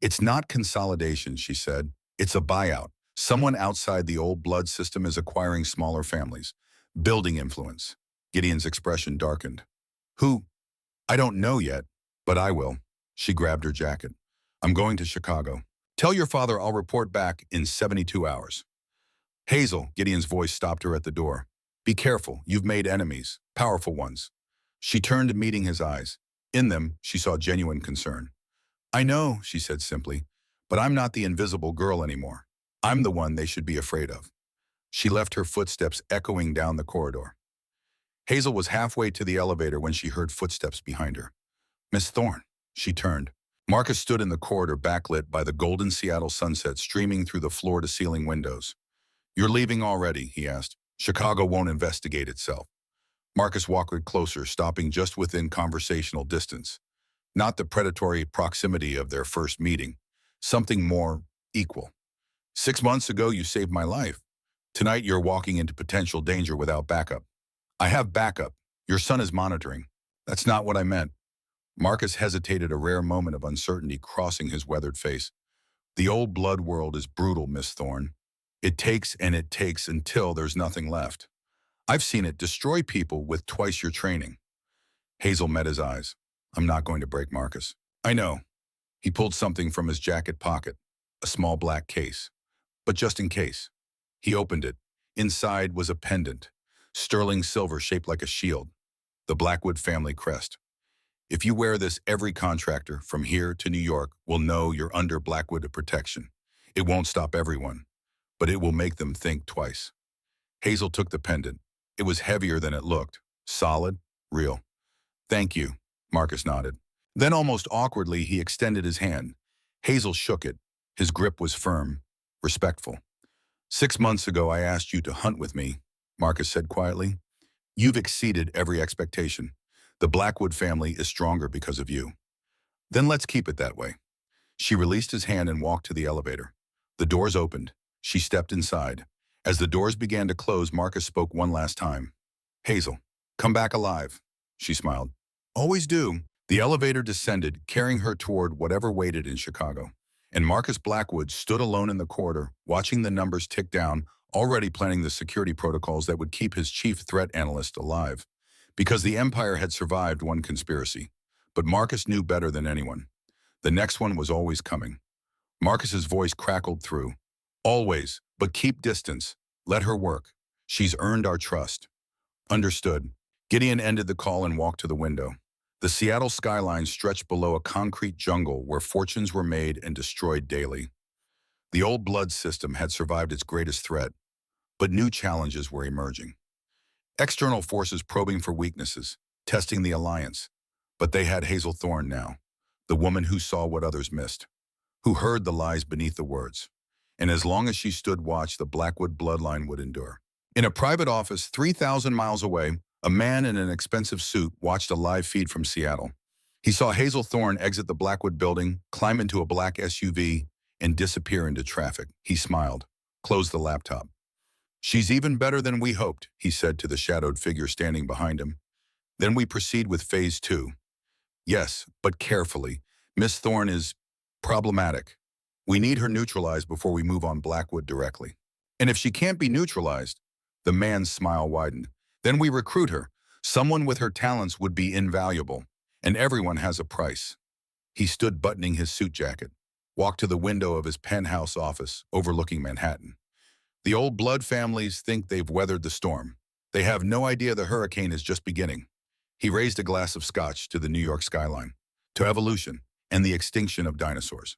"It's not consolidation," she said. "It's a buyout. Someone outside the old blood system is acquiring smaller families, building influence." Gideon's expression darkened. "Who?" "I don't know yet, but I will." She grabbed her jacket. "I'm going to Chicago. Tell your father I'll report back in 72 hours. "Hazel," Gideon's voice stopped her at the door. "Be careful. You've made enemies, powerful ones." She turned, meeting his eyes. In them, she saw genuine concern. "I know," she said simply, "but I'm not the invisible girl anymore. I'm the one they should be afraid of." She left, her footsteps echoing down the corridor. Hazel was halfway to the elevator when she heard footsteps behind her. "Miss Thorne." She turned. Marcus stood in the corridor, backlit by the golden Seattle sunset streaming through the floor-to-ceiling windows. "You're leaving already?" he asked. "Chicago won't investigate itself." Marcus walked closer, stopping just within conversational distance. Not the predatory proximity of their first meeting. Something more equal. "6 months ago, you saved my life. Tonight, you're walking into potential danger without backup." "I have backup. Your son is monitoring." "That's not what I meant." Marcus hesitated, a rare moment of uncertainty crossing his weathered face. "The old blood world is brutal, Miss Thorne. It takes and it takes until there's nothing left. I've seen it destroy people with twice your training." Hazel met his eyes. "I'm not going to break Marcus." "I know." He pulled something from his jacket pocket, a small black case. "But just in case." He opened it. Inside was a pendant, sterling silver shaped like a shield, the Blackwood family crest. "If you wear this, every contractor from here to New York will know you're under Blackwood protection. It won't stop everyone, but it will make them think twice." Hazel took the pendant. It was heavier than it looked. Solid, real. "Thank you," Marcus nodded. Then almost awkwardly, he extended his hand. Hazel shook it. His grip was firm, respectful. "6 months ago, I asked you to hunt with me," Marcus said quietly. "You've exceeded every expectation. The Blackwood family is stronger because of you. Then let's keep it that way." She released his hand and walked to the elevator. The doors opened. She stepped inside. As the doors began to close, Marcus spoke one last time. "Hazel, come back alive." She smiled. "Always do." The elevator descended, carrying her toward whatever waited in Chicago. And Marcus Blackwood stood alone in the corridor, watching the numbers tick down, already planning the security protocols that would keep his chief threat analyst alive. Because the Empire had survived one conspiracy. But Marcus knew better than anyone. The next one was always coming. Marcus's voice crackled through. "Always, but keep distance. Let her work. She's earned our trust." "Understood." Gideon ended the call and walked to the window. The Seattle skyline stretched below a concrete jungle where fortunes were made and destroyed daily. The old blood system had survived its greatest threat, but new challenges were emerging. External forces probing for weaknesses, testing the alliance. But they had Hazel Thorne now, the woman who saw what others missed, who heard the lies beneath the words. And as long as she stood watch, the Blackwood bloodline would endure. In a private office 3,000 miles away, a man in an expensive suit watched a live feed from Seattle. He saw Hazel Thorne exit the Blackwood building, climb into a black SUV, and disappear into traffic. He smiled, closed the laptop. "She's even better than we hoped," he said to the shadowed figure standing behind him. "Then we proceed with phase 2. "Yes, but carefully. Miss Thorne is problematic. We need her neutralized before we move on Blackwood directly. And if she can't be neutralized," the man's smile widened, "then we recruit her. Someone with her talents would be invaluable, and everyone has a price." He stood buttoning his suit jacket. walked to the window of his penthouse office overlooking Manhattan. The old blood families think they've weathered the storm. They have no idea the hurricane is just beginning. He raised a glass of scotch to the New York skyline, to evolution and the extinction of dinosaurs.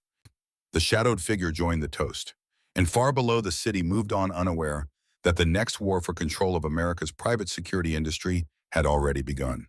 The shadowed figure joined the toast, and far below the city moved on unaware that the next war for control of America's private security industry had already begun.